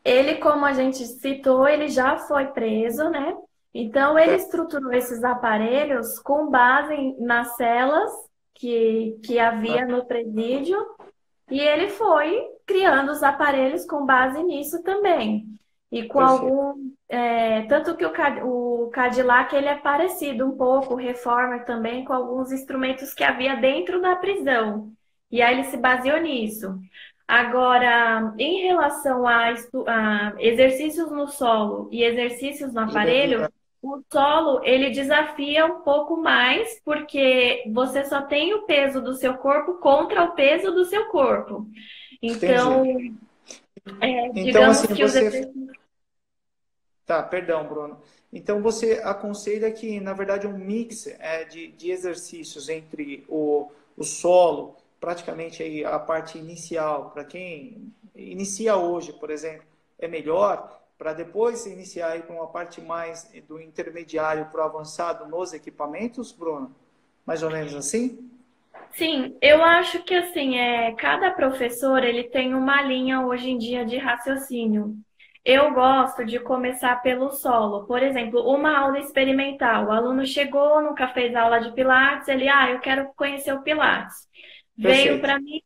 ele, como a gente citou, ele já foi preso, né? Então, ele estruturou esses aparelhos com base nas celas que havia no presídio e ele foi criando os aparelhos com base nisso também. E com Perfeito. tanto que o Cadillac ele é parecido um pouco, o Reformer também, com alguns instrumentos que havia dentro da prisão. E aí ele se baseou nisso. Agora, em relação a exercícios no solo e exercícios no aparelho, o solo ele desafia um pouco mais, porque você só tem o peso do seu corpo contra o peso do seu corpo. Então, Entendi. Então, digamos assim, que os você. exercícios. Tá, perdão, Bruno. Então, você aconselha que, na verdade, um mix de exercícios entre o solo, praticamente aí a parte inicial, para quem inicia hoje, por exemplo, é melhor, para depois iniciar aí com uma parte mais do intermediário para o avançado nos equipamentos, Bruno? Mais ou menos assim? Sim, eu acho que assim, cada professor ele tem uma linha hoje em dia de raciocínio. Eu gosto de começar pelo solo. Por exemplo, uma aula experimental. O aluno chegou, nunca fez aula de Pilates, eu quero conhecer o Pilates. Veio Perfeito. para mim.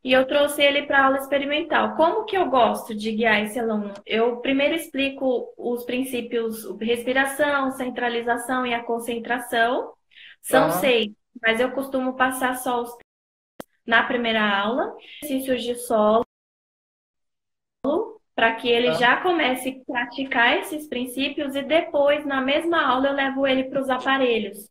e eu trouxe ele para aula experimental. Como que eu gosto de guiar esse aluno? Eu primeiro explico os princípios respiração, centralização e a concentração. São Aham. 6, mas eu costumo passar só os na primeira aula, exercícios de solo, para que ele Tá. já comece a praticar esses princípios e depois, na mesma aula, eu levo ele para os aparelhos.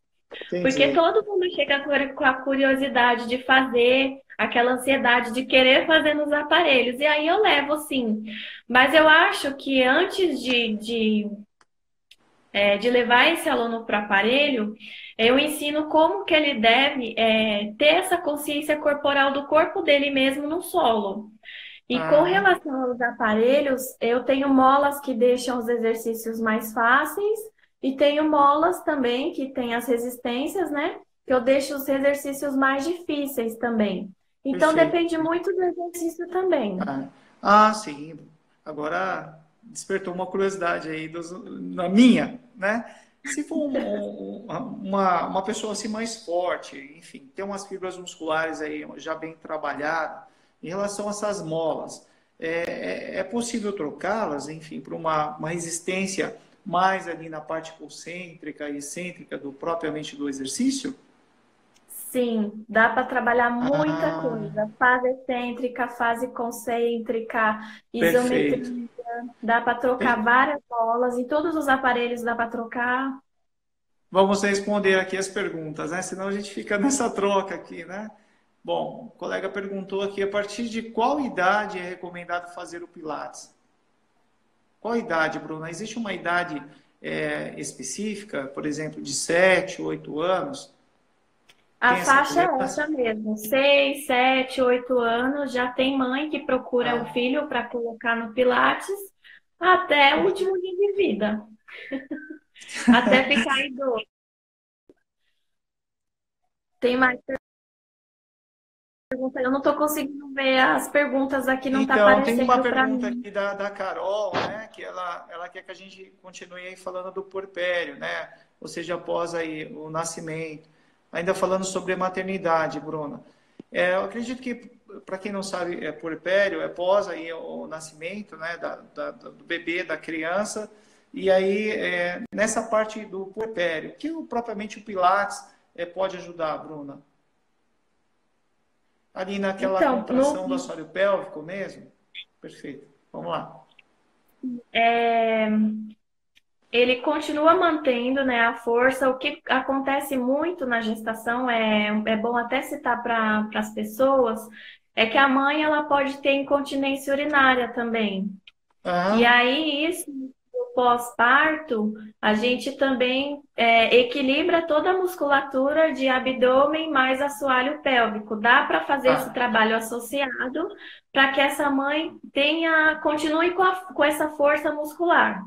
Porque Entendi. todo mundo chega com a curiosidade de fazer, aquela ansiedade de querer fazer nos aparelhos. E aí eu levo, sim. Mas eu acho que antes de levar esse aluno para o aparelho, eu ensino como que ele deve ter essa consciência corporal do corpo dele mesmo no solo. E com Ah, relação aos aparelhos, eu tenho molas que deixam os exercícios mais fáceis e tenho molas também que têm as resistências, né? Que eu deixo os exercícios mais difíceis também. Então perfeito. depende muito do exercício também. Ah, sim. Agora despertou uma curiosidade aí na minha, né? Se for uma pessoa assim mais forte, enfim, tem umas fibras musculares aí já bem trabalhadas, em relação a essas molas, é possível trocá-las, enfim, para uma resistência mais ali na parte concêntrica e excêntrica do propriamente do exercício? Sim, dá para trabalhar muita Ah, coisa. Fase excêntrica, fase concêntrica, perfeito. isometria. Dá para trocar Tem- várias bolas. Em todos os aparelhos dá para trocar. Vamos responder aqui as perguntas, né? Senão a gente fica nessa troca aqui, né? Bom, o colega perguntou aqui, a partir de qual idade é recomendado fazer o Pilates? Qual idade, Bruna? Existe uma idade específica, por exemplo, de 7, 8 anos? A Tem essa faixa é criança? essa mesmo, 6, 7, 8 anos. Já tem mãe que procura o Ah, filho para colocar no Pilates até o último dia de vida, até ficar idoso. Tem mais perguntas? Eu não estou conseguindo ver as perguntas aqui, não está então, tem uma aparecendo para pergunta mim. aqui da Carol, né? Que ela quer que a gente continue aí falando do puerpério, né? Ou seja, após aí o nascimento. Ainda falando sobre a maternidade, Bruna. Eu acredito que, para quem não sabe, puerpério é após aí o nascimento, né? Do bebê, da criança. E aí, nessa parte do puerpério, que propriamente o Pilates pode ajudar, Bruna? Ali naquela Então, contração do assoalho pélvico mesmo? Perfeito. Vamos lá. é, ele continua mantendo, né, a força. O que acontece muito na gestação é bom até citar para as pessoas, é que a mãe ela pode ter incontinência urinária também. E Aham. aí, isso no pós-parto, a gente também equilibra toda a musculatura de abdômen mais assoalho pélvico. Dá para fazer esse Ah, trabalho associado para que essa mãe continue com essa força muscular.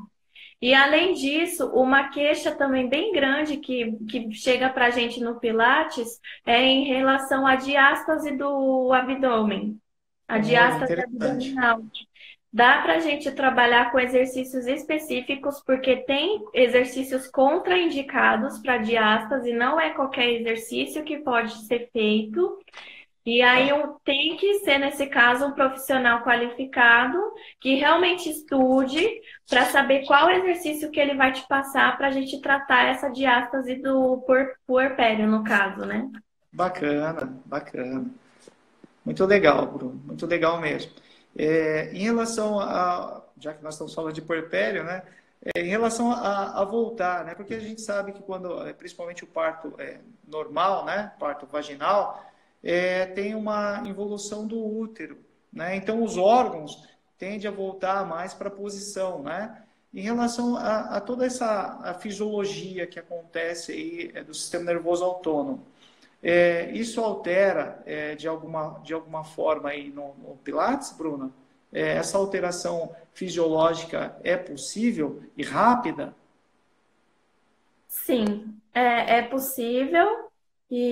E além disso, uma queixa também bem grande que chega para a gente no Pilates é em relação à diástase do abdômen, a olha, diástase interessante. abdominal. Dá para a gente trabalhar com exercícios específicos, porque tem exercícios contraindicados para diástase, não é qualquer exercício que pode ser feito. E aí Tá. tem que ser, nesse caso, um profissional qualificado que realmente estude para saber qual exercício que ele vai te passar para a gente tratar essa diástase do puerpério, no caso, né? Bacana, bacana. Muito legal, Bruno. Muito legal mesmo. Em relação a, já que nós estamos falando de puerpério, né? Em relação a voltar, né? Porque a gente sabe que quando, principalmente o parto normal, né? Parto vaginal, tem uma involução do útero, né? Então os órgãos tendem a voltar mais para a posição, né? Em relação a toda essa a fisiologia que acontece aí do sistema nervoso autônomo, isso altera de alguma forma aí no Pilates, Bruna? Essa alteração fisiológica é possível e rápida? Sim, é possível,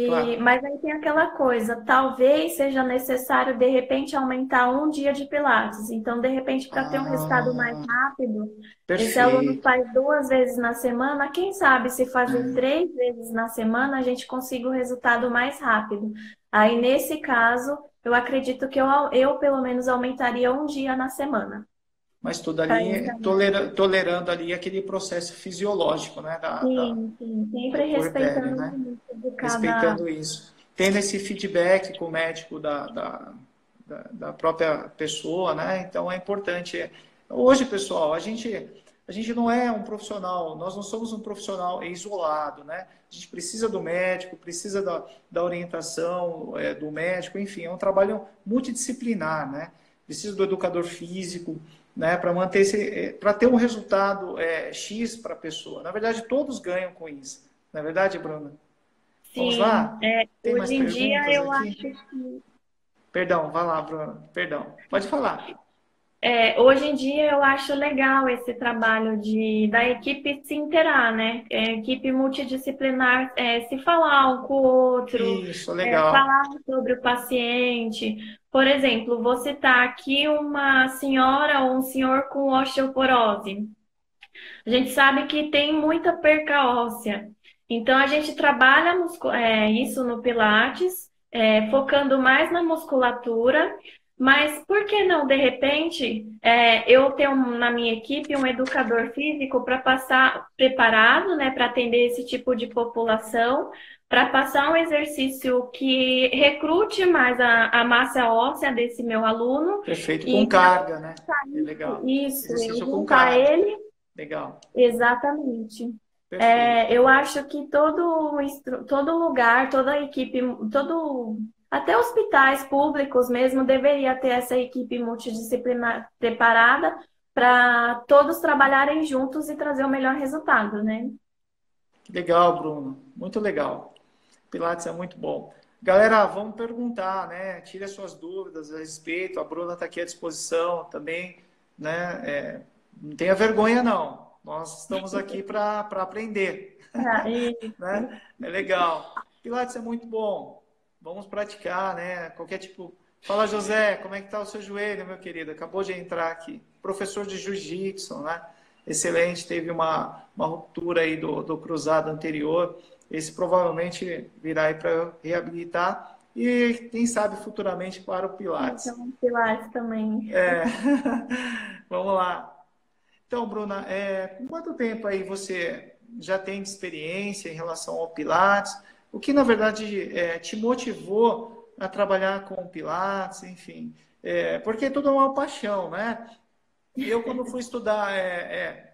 Claro. mas aí tem aquela coisa, talvez seja necessário, de repente, aumentar um dia de Pilates. Então, de repente, para ter um resultado mais Ah, rápido, esse aluno perfeito. faz 2 vezes na semana, quem sabe se fazer 3 vezes na semana, a gente consiga o resultado mais rápido. Aí, nesse caso, eu acredito que eu pelo menos aumentaria um dia na semana. Mas tudo Pra ali isso. tolerando ali aquele processo fisiológico, né? Sim, sim, Do sempre respeitando puerpério, o né? limite de cada. Respeitando isso. Tendo esse feedback com o médico da própria pessoa, né? Então é importante. Hoje, pessoal, a gente não é um profissional, nós não somos um profissional isolado, né? A gente precisa do médico, precisa da orientação do médico, enfim, é um trabalho multidisciplinar, né? Precisa do educador físico, né? Para manter para ter um resultado X para a pessoa. Na verdade, todos ganham com isso. Não é verdade, Bruna? Vamos Sim, lá? Tem mais hoje em dia perguntas eu aqui? acho que Perdão, vai lá, Bruna. Perdão. Pode falar. hoje em dia eu acho legal esse trabalho da equipe se interar, né? Equipe multidisciplinar, se falar um com o outro, Isso, legal. falar sobre o paciente. Por exemplo, vou citar aqui uma senhora ou um senhor com osteoporose. A gente sabe que tem muita perca óssea. Então, a gente trabalha isso no Pilates, focando mais na musculatura, mas por que não, de repente, eu tenho na minha equipe um educador físico para passar preparado, né, para atender esse tipo de população, para passar um exercício que recrute mais a massa óssea desse meu aluno Perfeito, com e carga, né? É legal. eu Exercício com juntar carga. ele. Legal. Exatamente. Perfeito. Eu acho que todo lugar, toda equipe, até hospitais públicos mesmo, deveria ter essa equipe multidisciplinar preparada para todos trabalharem juntos e trazer o melhor resultado, né? Legal, Bruno. Muito legal. Pilates é muito bom. Galera, vamos perguntar, né? Tire as suas dúvidas a respeito. A Bruna está aqui à disposição também, né? Não tenha vergonha, não. Nós estamos aqui para aprender, né? Isso. É legal. Pilates é muito bom. Vamos praticar, né? Qualquer tipo. Fala, José, como é que tá o seu joelho, meu querido? Acabou de entrar aqui. Professor de jiu-jitsu, né? Excelente, teve uma ruptura aí do cruzado anterior. Esse provavelmente virá aí para reabilitar e, quem sabe, futuramente para o Pilates. Então, Pilates também. É. Vamos lá. Então, Bruna, com quanto tempo aí você já tem de experiência em relação ao Pilates? O que, na verdade, te motivou a trabalhar com o Pilates, enfim? Porque tudo é uma paixão, né? Eu, quando fui estudar,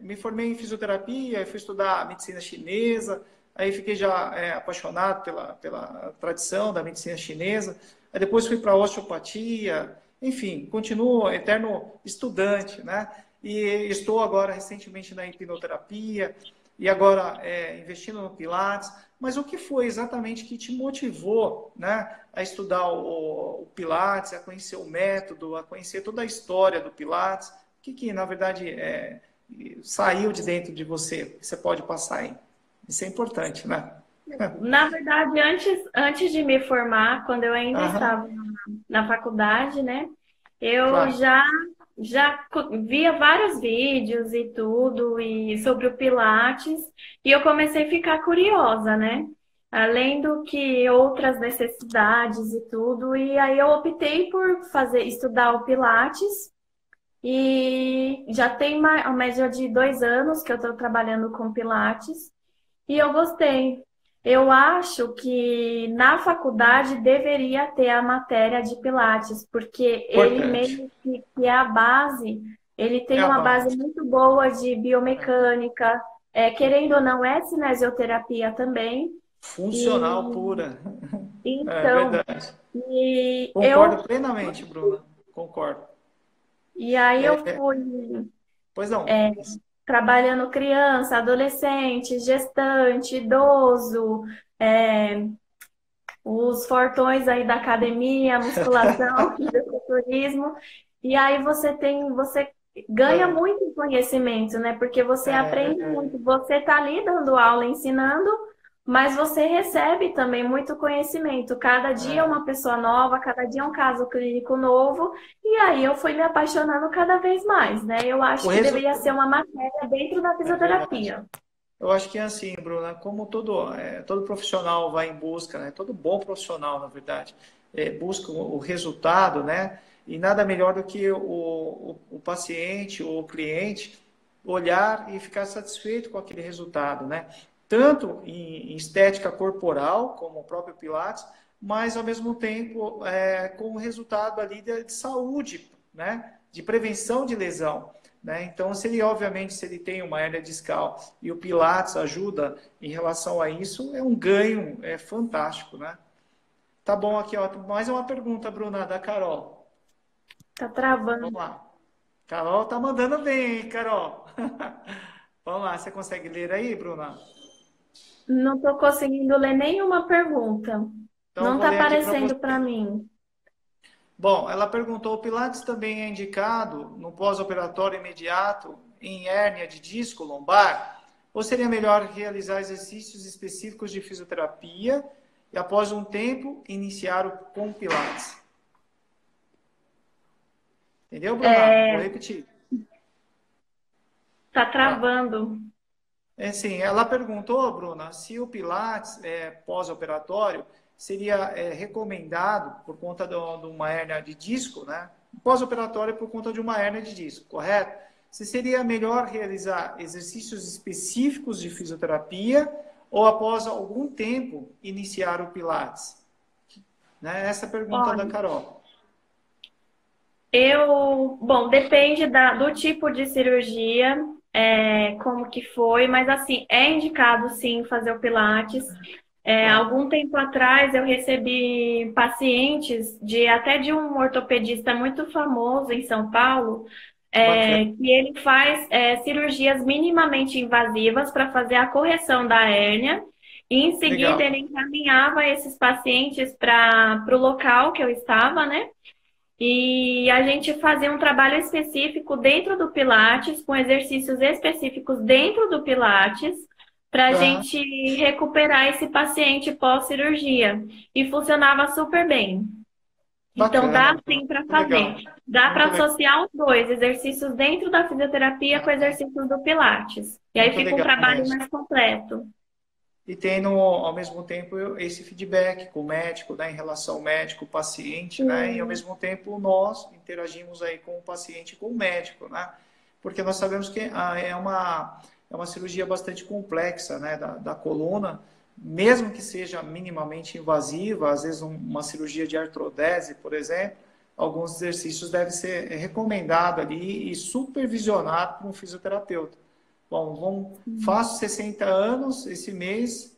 me formei em fisioterapia, fui estudar medicina chinesa, aí fiquei já apaixonado pela tradição da medicina chinesa, aí depois fui para osteopatia, enfim, continuo eterno estudante, né? E estou agora recentemente na hipnoterapia e agora investindo no Pilates. Mas o que foi exatamente que te motivou, né, a estudar o Pilates, a conhecer o método, a conhecer toda a história do Pilates? O que na verdade, saiu de dentro de você, que você pode passar aí? Isso é importante, né? Na verdade, antes de me formar, quando eu ainda Aham, estava na faculdade, né? Eu claro. já via vários vídeos e tudo e sobre o Pilates e eu comecei a ficar curiosa, né? Além do que outras necessidades e tudo, e aí eu optei por estudar o Pilates e já tem a média de 2 anos que eu estou trabalhando com Pilates e eu gostei. Eu acho que na faculdade deveria ter a matéria de Pilates, porque ele Importante. meio que é a base, ele É tem a uma base base. muito boa de É. biomecânica, querendo ou não, é cinesioterapia também. Funcional E pura. É então, verdade. e eu Concordo plenamente, Bruna. Concordo. e aí É, eu fui pois não. trabalhando criança, adolescente, gestante, idoso, é, os fortões aí da academia, musculação, fisiculturismo. E aí você ganha É, muito conhecimento, né? Porque você aprende é, muito. Você está ali dando aula, ensinando, mas você recebe também muito conhecimento. Cada dia é é. uma pessoa nova, cada dia é um caso clínico novo. E aí eu fui me apaixonando cada vez mais, né? Eu O acho que deveria ser resultado. uma matéria dentro da É verdade. fisioterapia. Eu acho que é assim, Bruna, como todo profissional vai em busca, né? Todo bom profissional, na verdade, buscam o resultado, né? E nada melhor do que o paciente ou o cliente olhar e ficar satisfeito com aquele resultado, né? Tanto em estética corporal, como o próprio Pilates, mas ao mesmo tempo com o resultado ali de saúde, né? De prevenção de lesão. Né? Então, obviamente, se ele tem uma hérnia discal e o Pilates ajuda em relação a isso, é um ganho fantástico, né? Tá bom aqui, ó. Mais uma pergunta, Bruna, da Carol. Tá Vamos travando. lá. Carol tá mandando bem, hein, Carol? Vamos lá, você consegue ler aí, Bruna? Não tô conseguindo ler nenhuma pergunta. Então, eu Não vou tá ler aqui para você. aparecendo para mim. Bom, ela perguntou: o Pilates também é indicado no pós-operatório imediato em hérnia de disco lombar? Ou seria melhor realizar exercícios específicos de fisioterapia e, após um tempo, iniciar com o Pilates? Entendeu, Bruna? Vou É, repetir. tá Ah, travando. sim, ela perguntou, Bruna, se o Pilates pós-operatório seria recomendado por conta de uma hérnia de disco, né? Pós-operatório por conta de uma hérnia de disco, correto? Se seria melhor realizar exercícios específicos de fisioterapia ou após algum tempo iniciar o Pilates? Né? Essa é a pergunta da Olha, Carol. bom, depende do tipo de cirurgia, como que foi, mas assim, é indicado sim fazer o Pilates. Tá, Algum tempo atrás eu recebi pacientes até de um ortopedista muito famoso em São Paulo, bacana, que ele faz cirurgias minimamente invasivas para fazer a correção da hérnia. E em seguida ele legal. encaminhava esses pacientes para o local que eu estava, né? E a gente fazia um trabalho específico dentro do Pilates, com exercícios específicos dentro do Pilates, para a Aham, gente recuperar esse paciente pós-cirurgia. E funcionava super bem. Então, bacana, dá Bruna. sim para Muito legal. fazer. Dá para Muito legal. associar os dois, exercícios dentro da fisioterapia com exercícios do Pilates. E aí Muito fica um legal trabalho mesmo. mais completo. E tendo, ao mesmo tempo, esse feedback com o médico, né, em relação ao médico-paciente, né, e ao Sim, mesmo tempo nós interagimos aí com o paciente e com o médico, né, porque nós sabemos que é uma cirurgia bastante complexa, né, da coluna, mesmo que seja minimamente invasiva, às vezes uma cirurgia de artrodese, por exemplo, alguns exercícios devem ser recomendados ali e supervisionados por um fisioterapeuta. Bom, faço 60 anos esse mês.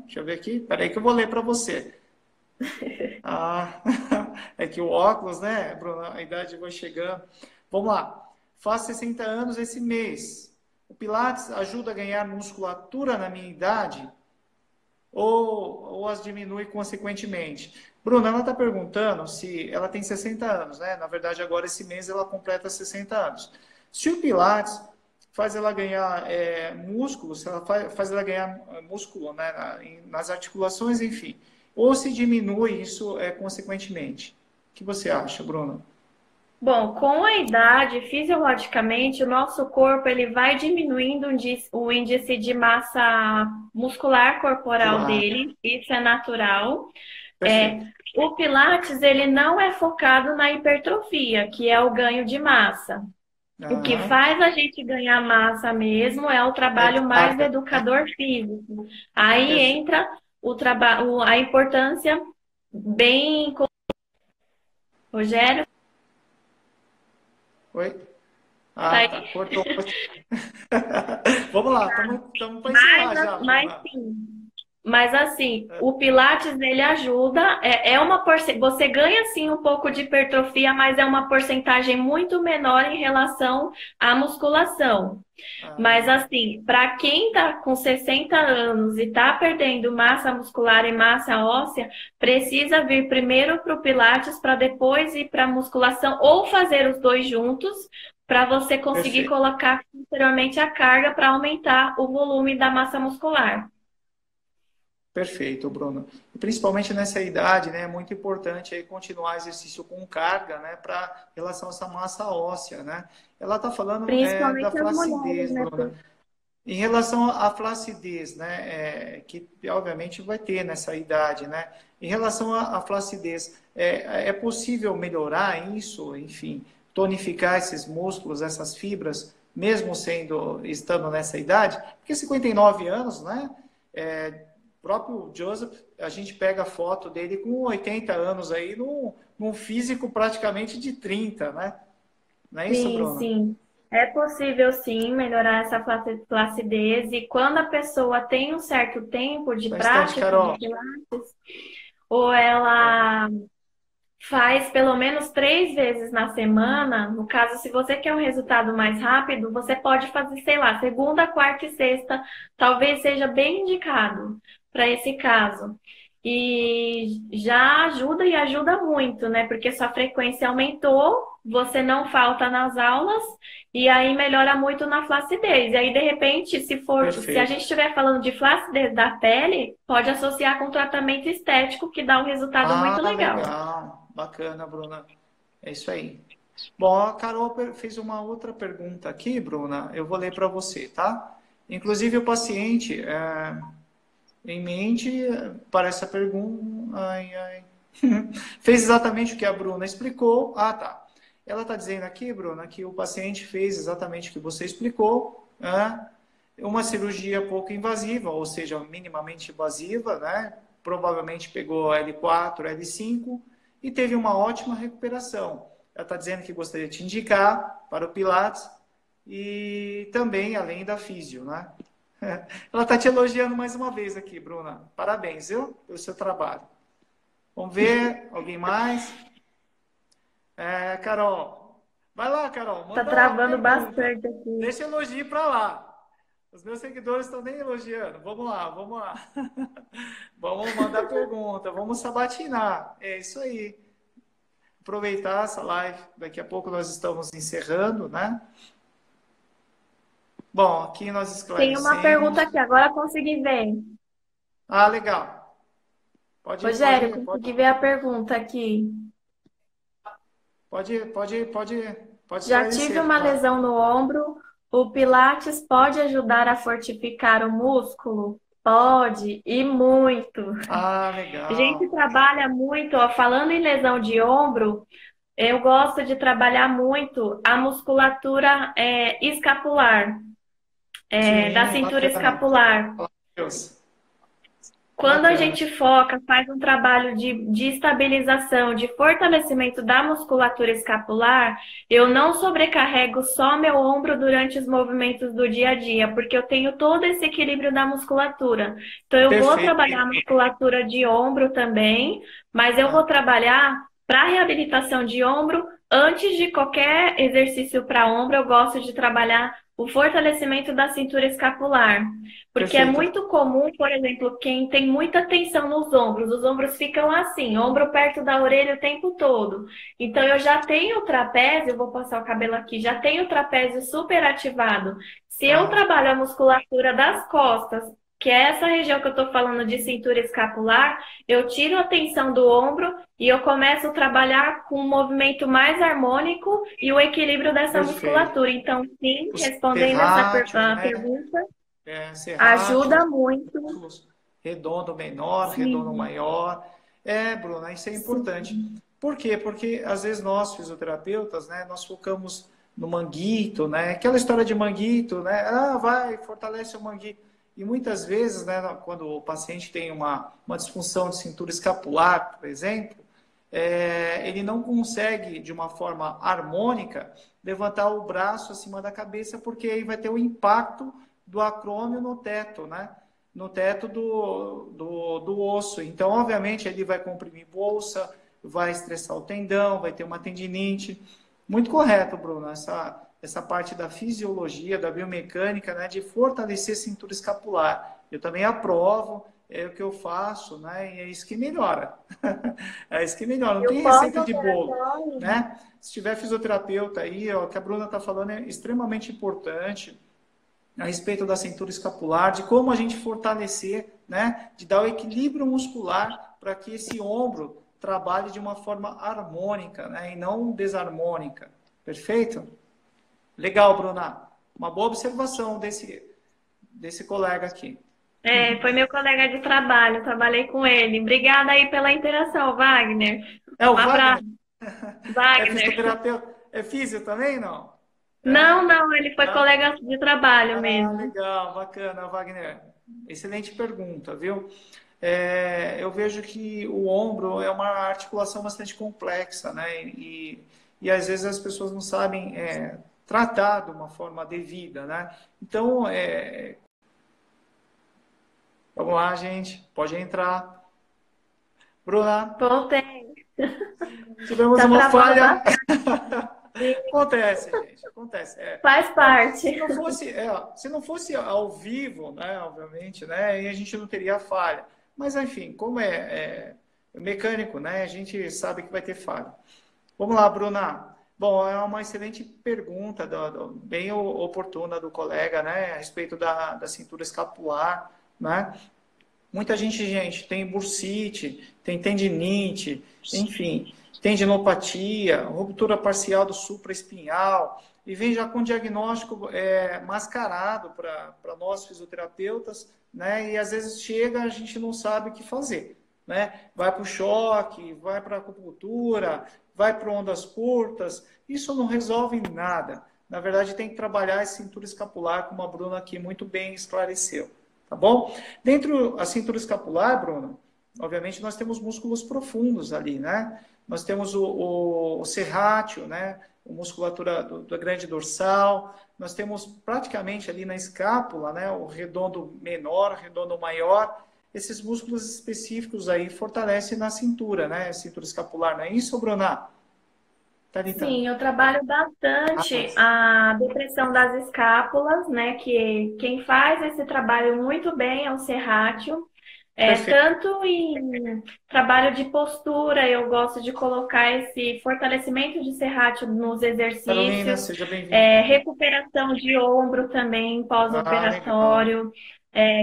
Deixa eu ver aqui. Peraí que eu vou ler para você. Ah, é que o óculos, né, Bruno, a idade vai chegando. Vamos lá. Faço 60 anos esse mês. O Pilates ajuda a ganhar musculatura na minha idade ou as diminui consequentemente? Bruna, ela está perguntando se ela tem 60 anos, né? Na verdade, agora esse mês ela completa 60 anos. Se o Pilates faz ela ganhar músculo, se ela faz ela ganhar músculo, né, nas articulações, enfim, ou se diminui isso consequentemente. O que você acha, Bruna? bom, com a idade, fisiologicamente, o nosso corpo ele vai diminuindo o índice de massa muscular corporal Claro, dele, isso é natural. É, perfeito. o Pilates ele não é focado na hipertrofia, que é o ganho de massa. O que Aham. faz a gente ganhar massa mesmo é o É trabalho mais do carga, né? educador físico. Aí Perfeito. entra a importância bem. Rogério, Oi? tá Ah, tá. aí? Cortou. Vamos lá, estamos para encerrar já, Mas Bruna. sim. Mas assim, o Pilates ele ajuda, você ganha sim um pouco de hipertrofia, mas é uma porcentagem muito menor em relação à musculação. Mas Ah, assim, para quem está com 60 anos e está perdendo massa muscular e massa óssea, precisa vir primeiro para o Pilates para depois ir para a musculação ou fazer os dois juntos para você conseguir perfeito. colocar posteriormente a carga para aumentar o volume da massa muscular. Perfeito, Bruno. E principalmente nessa idade, né, é muito importante aí continuar exercício com carga, né, para relação a essa massa óssea, né? Ela está falando da Principalmente as mulheres, flacidez, né? Bruna. Em relação à flacidez, né, que obviamente vai ter nessa idade, né? Em relação à flacidez, é possível melhorar isso, enfim, tonificar esses músculos, essas fibras, mesmo estando nessa idade? Porque 59 anos, né? O próprio Joseph, a gente pega a foto dele com 80 anos aí, num físico praticamente de 30, né? Não é isso, Sim, Bruna? sim. É possível sim melhorar essa flacidez e quando a pessoa tem um certo tempo de Só um instante, prática de Carol. pilates, ou ela faz pelo menos 3 vezes na semana, no caso, se você quer um resultado mais rápido, você pode fazer, sei lá, segunda, quarta e sexta, talvez seja bem indicado para esse caso. E já ajuda e ajuda muito, né? Porque sua frequência aumentou, você não falta nas aulas e aí melhora muito na flacidez. E aí, de repente, se a Perfeito. gente estiver falando de flacidez da pele, pode associar com tratamento estético que dá um resultado muito Ah, legal. legal. Bacana, Bruna. É isso aí. Bom, a Carol fez uma outra pergunta aqui, Bruna. Eu vou ler para você, tá? Inclusive, o paciente, em mente, para essa pergunta, fez exatamente o que a Bruna explicou. Ah, tá. Ela está dizendo aqui, Bruna, que o paciente fez exatamente o que você explicou, né? Uma cirurgia pouco invasiva, ou seja, minimamente invasiva, né? Provavelmente pegou L4, L5 e teve uma ótima recuperação. Ela está dizendo que gostaria de te indicar para o Pilates e também além da físio, né? Ela está te elogiando mais uma vez aqui, Bruna. Parabéns, viu? Pelo seu trabalho. Vamos ver, alguém mais? Carol. Vai lá, Carol, Tá manda uma travando pergunta. bastante aqui. Deixa elogio para lá. Os meus seguidores estão nem elogiando. Vamos lá, vamos lá. Vamos mandar pergunta, vamos sabatinar. É isso aí. Aproveitar essa live. Daqui a pouco nós estamos encerrando, né? Bom, aqui nós Tem uma pergunta esclarecemos. aqui, agora consegui ver. Ah, legal. Rogério, consegui ver a pergunta aqui. pode, pode, pode, pode Já tive esclarecer. uma Vai. lesão no ombro. O Pilates pode ajudar a fortificar o músculo? Pode, e muito. Ah, A gente legal. trabalha muito, ó, falando em lesão de ombro, eu gosto de trabalhar muito a musculatura escapular, da Sim, cintura bacana. escapular. Deus. Quando a Bacana. gente foca, faz um trabalho de estabilização, de fortalecimento da musculatura escapular, eu não sobrecarrego só meu ombro durante os movimentos do dia a dia, porque eu tenho todo esse equilíbrio da musculatura. Então, eu vou trabalhar a Perfeito. musculatura de ombro também, mas eu vou Ah, trabalhar para reabilitação de ombro. Antes de qualquer exercício para ombro, eu gosto de trabalhar o fortalecimento da cintura escapular. Porque é perfeito. muito comum, por exemplo, quem tem muita tensão nos ombros, os ombros ficam assim, ombro perto da orelha o tempo todo. Então, eu já tenho o trapézio, vou passar o cabelo aqui, já tenho o trapézio super ativado. Se eu Ah, trabalho a musculatura das costas, que é essa região que eu estou falando de cintura escapular, eu tiro a tensão do ombro e eu começo a trabalhar com um movimento mais harmônico e o equilíbrio dessa perfeito. musculatura. Então, sim, Os respondendo essa terráqueos, né? pergunta. Serráqueos, Ajuda muito. redondo menor, redondo Sim, maior. Bruna, isso é importante. sim. Por quê? Porque às vezes nós, fisioterapeutas, né, nós focamos no manguito, né? Aquela história de manguito, né? Ah, vai, fortalece o manguito. E muitas vezes, né, quando o paciente tem uma disfunção de cintura escapular, por exemplo, ele não consegue, de uma forma harmônica, levantar o braço acima da cabeça, porque aí vai ter o impacto do acrômio no teto, né? No teto do osso. Então, obviamente, ele vai comprimir bolsa, vai estressar o tendão, vai ter uma tendinite. Muito correto, Bruno, essa parte da fisiologia, da biomecânica, né, de fortalecer a cintura escapular. Eu também aprovo, é o que eu faço, né, e é isso que melhora. É isso que melhora, não E o tem receita de bolo, pós-operatório, né? Se tiver fisioterapeuta aí, ó, o que a Bruna está falando é extremamente importante a respeito da cintura escapular, de como a gente fortalecer, né, de dar o equilíbrio muscular para que esse ombro trabalhe de uma forma harmônica, né, e não desarmônica. Perfeito? Legal, Bruna. Uma boa observação desse colega aqui. Foi meu colega de trabalho, trabalhei com ele. Obrigada aí pela interação, Wagner. É o Um Wagner? abraço, É Wagner. fisioterapeuta? É físio também, não? É? Não, não, ele foi Ah, colega de trabalho ah, mesmo. legal, bacana, Wagner. Excelente pergunta, viu? Eu vejo que o ombro é uma articulação bastante complexa, né? E às vezes as pessoas não sabem tratar de uma forma devida, né? Então, vamos lá, gente, pode entrar. Bruna, Voltei. tivemos Tá uma travando falha. bastante. Acontece, gente, acontece. Faz Se parte. não fosse, se não fosse ao vivo, né, obviamente, né, aí a gente não teria falha. Mas, enfim, como é mecânico, né, a gente sabe que vai ter falha. Vamos lá, Bruna. Bom, é uma excelente pergunta, bem oportuna do colega, né, a respeito da cintura escapular, né? Muita gente, tem bursite, tem tendinite, enfim, tendinopatia, ruptura parcial do supraespinhal, e vem já com diagnóstico mascarado para nós fisioterapeutas, né? E às vezes chega, a gente não sabe o que fazer, né? Vai para o choque, vai para a acupuntura, vai para ondas curtas, isso não resolve nada. Na verdade, tem que trabalhar a cintura escapular, como a Bruna aqui muito bem esclareceu. Tá bom? Dentro da cintura escapular, Bruno, obviamente nós temos músculos profundos ali, né? Nós temos o serrátil, né? A musculatura da grande dorsal. Nós temos praticamente ali na escápula, né? O redondo menor, o redondo maior. Esses músculos específicos aí fortalecem na cintura, né? Cintura escapular, não é isso, Bruna? Thalita? Sim, eu trabalho Ah, bastante a depressão das escápulas, né? Que quem faz esse trabalho muito bem é o serrátil. perfeito. Tanto em trabalho de postura, eu gosto de colocar esse fortalecimento de serrátil nos Carolina, exercícios, seja bem-vinda. recuperação de ombro também Ah, legal. pós-operatório.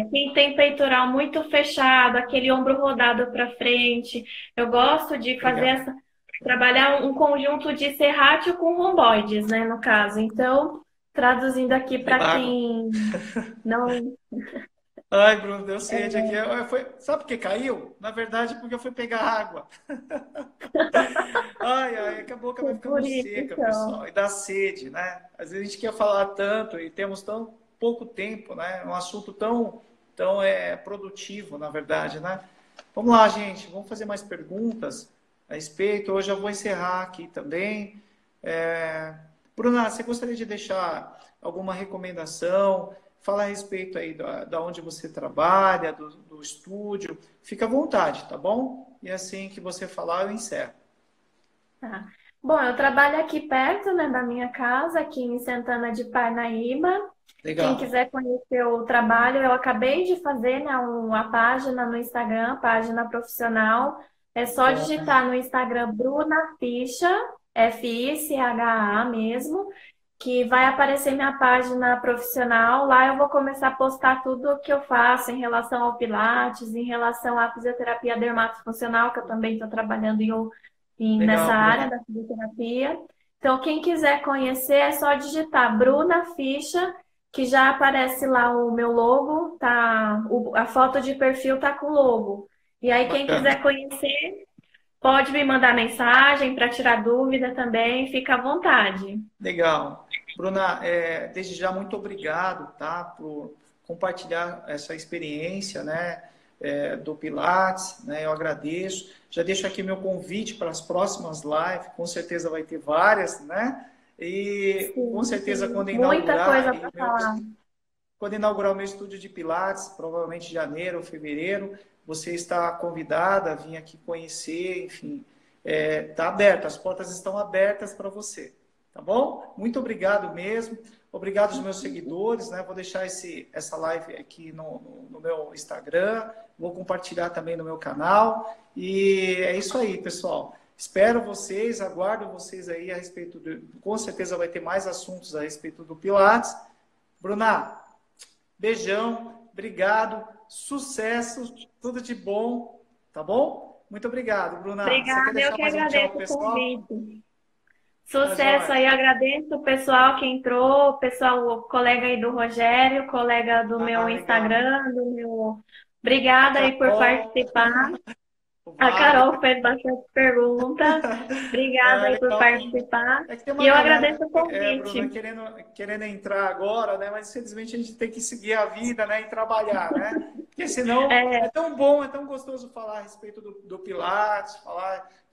Quem tem peitoral muito fechado, aquele ombro rodado para frente, eu gosto de fazer Obrigado. trabalhar um conjunto de serrátil com romboides, né, no caso. Então, traduzindo aqui para Beba água. quem não. Ai, Bruno, deu sede aqui. Sabe por que caiu? Na verdade, porque eu fui pegar água. Ai, ai, é que a boca vai ficando Por isso, seca, então. pessoal, e dá sede, né? Às vezes a gente quer falar tanto e temos tão pouco tempo, né? Um assunto tão produtivo, na verdade, né? Vamos lá, gente, vamos fazer mais perguntas a respeito. Hoje eu vou encerrar aqui também. Bruna, você gostaria de deixar alguma recomendação? Fala a respeito aí da onde você trabalha, do estúdio. Fica à vontade, tá bom? E assim que você falar, eu encerro. Tá. Bom, eu trabalho aqui perto, né, da minha casa, aqui em Santana de Parnaíba. Quem Legal. quiser conhecer o trabalho, eu acabei de fazer, né, uma página no Instagram, página profissional. É só Bom, digitar no Instagram Bruna Ficha, Ficha mesmo, que vai aparecer minha página profissional. Lá eu vou começar a postar tudo o que eu faço em relação ao Pilates, em relação à fisioterapia dermatofuncional, que eu também estou trabalhando nessa legal, área Bruna. da fisioterapia. Então, quem quiser conhecer, é só digitar Bruna Ficha, que já aparece lá o meu logo, tá? A foto de perfil tá com o logo. E aí, quem Bacana. quiser conhecer, pode me mandar mensagem para tirar dúvida também, fica à vontade. Legal. Bruna, desde já, muito obrigado, tá, por compartilhar essa experiência, né, do Pilates, né, eu agradeço. Já deixo aqui meu convite para as próximas lives, com certeza vai ter várias, né, e com Sim, certeza sim. Muita coisa para falar. quando inaugurar o meu estúdio de Pilates, provavelmente em janeiro ou fevereiro, você está convidada a vir aqui conhecer, enfim, está aberto, as portas estão abertas para você, tá bom? Muito obrigado mesmo, obrigado aos meus seguidores, né? Vou deixar essa live aqui no meu Instagram, vou compartilhar também no meu canal, e é isso aí, pessoal. Espero vocês, aguardo vocês aí a respeito com certeza vai ter mais assuntos a respeito do Pilates. Bruna, beijão, obrigado, sucesso, tudo de bom, tá bom? Muito obrigado, Bruna. Você quer Obrigada, eu deixar que mais um tchau agradeço pro o pessoal? convite. Tá Sucesso joia? aí, agradeço o pessoal que entrou, o pessoal, o colega aí do Rogério, colega do meu Ah, legal. Instagram, do meu. A Obrigada aí por Carol, participar. o A Wagner. Carol fez bastante perguntas. Obrigada Ah, aí por legal. participar. É que tem E uma eu galera, agradeço o Bruna, convite. querendo entrar agora, né? Mas infelizmente a gente tem que seguir a vida, né? E trabalhar, né? Porque senão É, é tão bom, é tão gostoso falar a respeito do Pilates,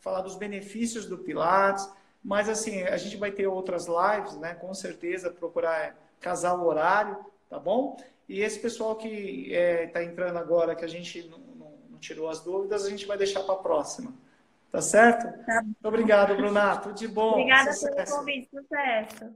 falar dos benefícios do Pilates. Mas assim, a gente vai ter outras lives, né? Com certeza, procurar casar o horário, tá bom? E esse pessoal que está entrando agora, que a gente não tirou as dúvidas, a gente vai deixar para a próxima. Tá certo? tá Muito bom. obrigado, Brunato. Tudo de bom. Obrigada pelo Sucesso. convite. Sucesso.